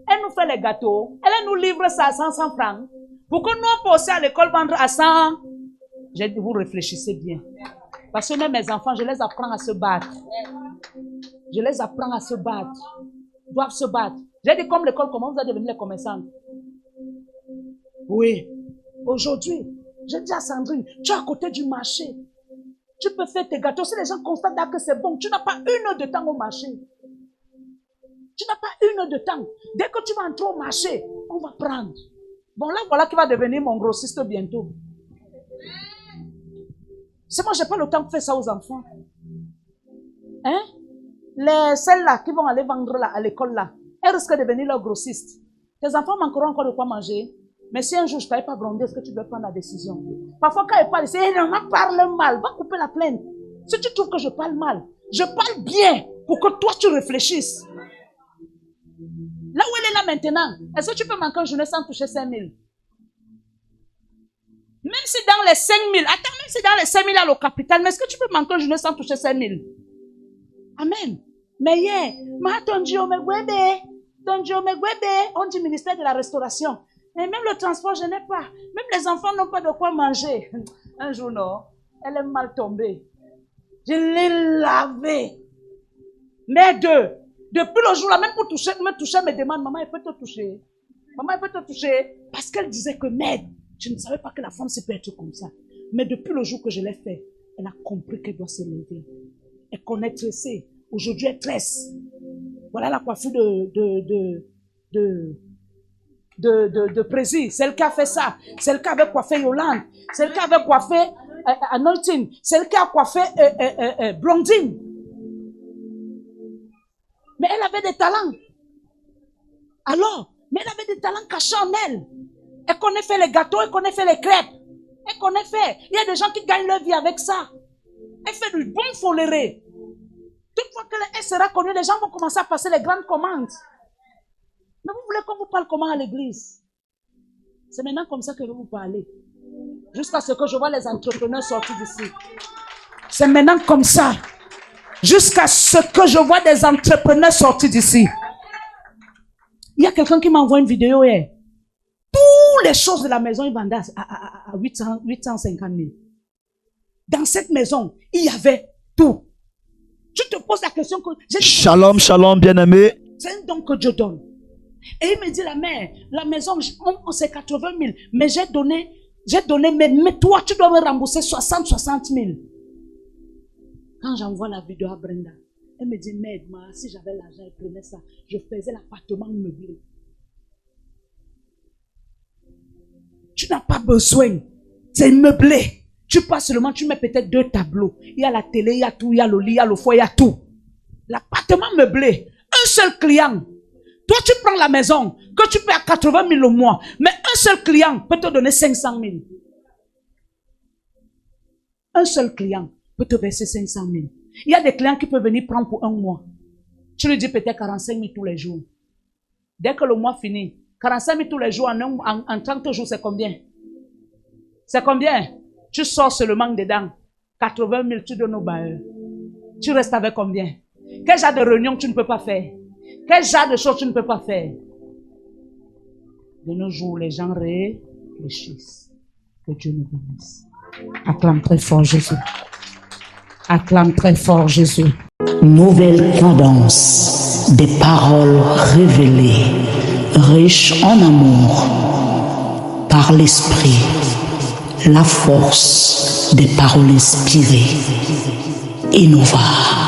elle nous fait les gâteaux, elle nous livre ça à 100 francs. Pour que nous on puisse à l'école vendre à 100. J'ai dit, vous réfléchissez bien. Parce que même mes enfants, je les apprends à se battre. Je les apprends à se battre. Ils doivent se battre. J'ai dit, comme l'école commence, vous allez devenir les commerçants. Oui. Aujourd'hui, j'ai dit à Sandrine, tu es à côté du marché. Tu peux faire tes gâteaux. Si les gens constatent que c'est bon, tu n'as pas une heure de temps au marché. Tu n'as pas une heure de temps. Dès que tu vas entrer au marché, on va prendre. Bon, là, voilà qui va devenir mon grossiste bientôt. C'est moi, je n'ai pas le temps de faire ça aux enfants. Hein? Celles-là qui vont aller vendre là, à l'école là, elles risquent de devenir leurs grossistes. Tes enfants manqueront encore de quoi manger. Mais si un jour je ne t'avais pas grondé, est-ce que tu dois prendre la décision? Parfois, quand elle parle, c'est elle en parle mal. Va couper la plainte. Si tu trouves que je parle mal, je parle bien pour que toi tu réfléchisses. Là où elle est là maintenant, est-ce que tu peux manquer une journée sans toucher 5 000? Même si dans les 5 000, attends, même si dans les 5 000 à le capital, mais est-ce que tu peux manquer une journée sans toucher 5 000? Amen. Mais hier, on dit ministère de la restauration. Et même le transport, je n'ai pas. Même les enfants n'ont pas de quoi manger. Un jour, non, elle est mal tombée. Je l'ai lavée. Mais depuis le jour-là, même pour me toucher, elle me demande, maman, elle peut te toucher. Maman, elle peut te toucher. Parce qu'elle disait que, merde, je ne savais pas que la femme se peut être comme ça. Mais depuis le jour que je l'ai fait, elle a compris qu'elle doit se lever. Elle connaît tresser. Aujourd'hui, elle tresse. Voilà la coiffure de Prési. Celle qui a fait ça. Celle qui avait coiffé Yolande. Celle qui avait coiffé Anointing. Celle qui a coiffé Blondine. Mais elle avait des talents. Alors, mais elle avait des talents cachés en elle. Elle connaît faire les gâteaux, elle connaît faire les crêpes. Elle connaît faire. Il y a des gens qui gagnent leur vie avec ça. Elle fait du bon foléré. Toutefois qu'elle sera connue, les gens vont commencer à passer les grandes commandes. Mais vous voulez qu'on vous parle comment à l'église? C'est maintenant comme ça que je vais vous parler. Jusqu'à ce que je vois les entrepreneurs sortir d'ici. C'est maintenant comme ça. Jusqu'à ce que je vois des entrepreneurs sortir d'ici. Il y a quelqu'un qui m'a envoyé une vidéo hier. Toutes les choses de la maison, il vendait à 850 000. Dans cette maison, il y avait tout. Tu te poses la question que... Shalom, shalom, bien-aimé. C'est un don que Dieu donne. Et il me dit, la mère, la maison, c'est 80 000. Mais j'ai donné, mais toi, tu dois me rembourser 60 000. Quand j'envoie la vidéo à Brenda, elle me dit, merde, si j'avais l'argent, elle prenait ça. Je faisais l'appartement meublé. Tu n'as pas besoin. C'est meublé. Tu passes seulement, tu mets peut-être 2 tableaux. Il y a la télé, il y a tout, il y a le lit, il y a le foyer, il y a tout. L'appartement meublé. Un seul client. Toi, tu prends la maison que tu paies à 80 000 au mois. Mais un seul client peut te donner 500 000. Un seul client peut te verser 500 000. Il y a des clients qui peuvent venir prendre pour un mois. Tu lui dis peut-être 45 000 tous les jours. Dès que le mois finit, 45 000 tous les jours en 30 jours, c'est combien? C'est combien? Tu sors seulement dedans. 80 000, tu donnes au bailleur. Tu restes avec combien? Quel genre de réunion tu ne peux pas faire? Quel genre de choses tu ne peux pas faire? De nos jours, les gens réfléchissent. Que Dieu nous bénisse. Acclame très fort Jésus. Acclame très fort Jésus. Nouvelle cadence des paroles révélées, riches en amour, par l'esprit, la force des paroles inspirées. Innova.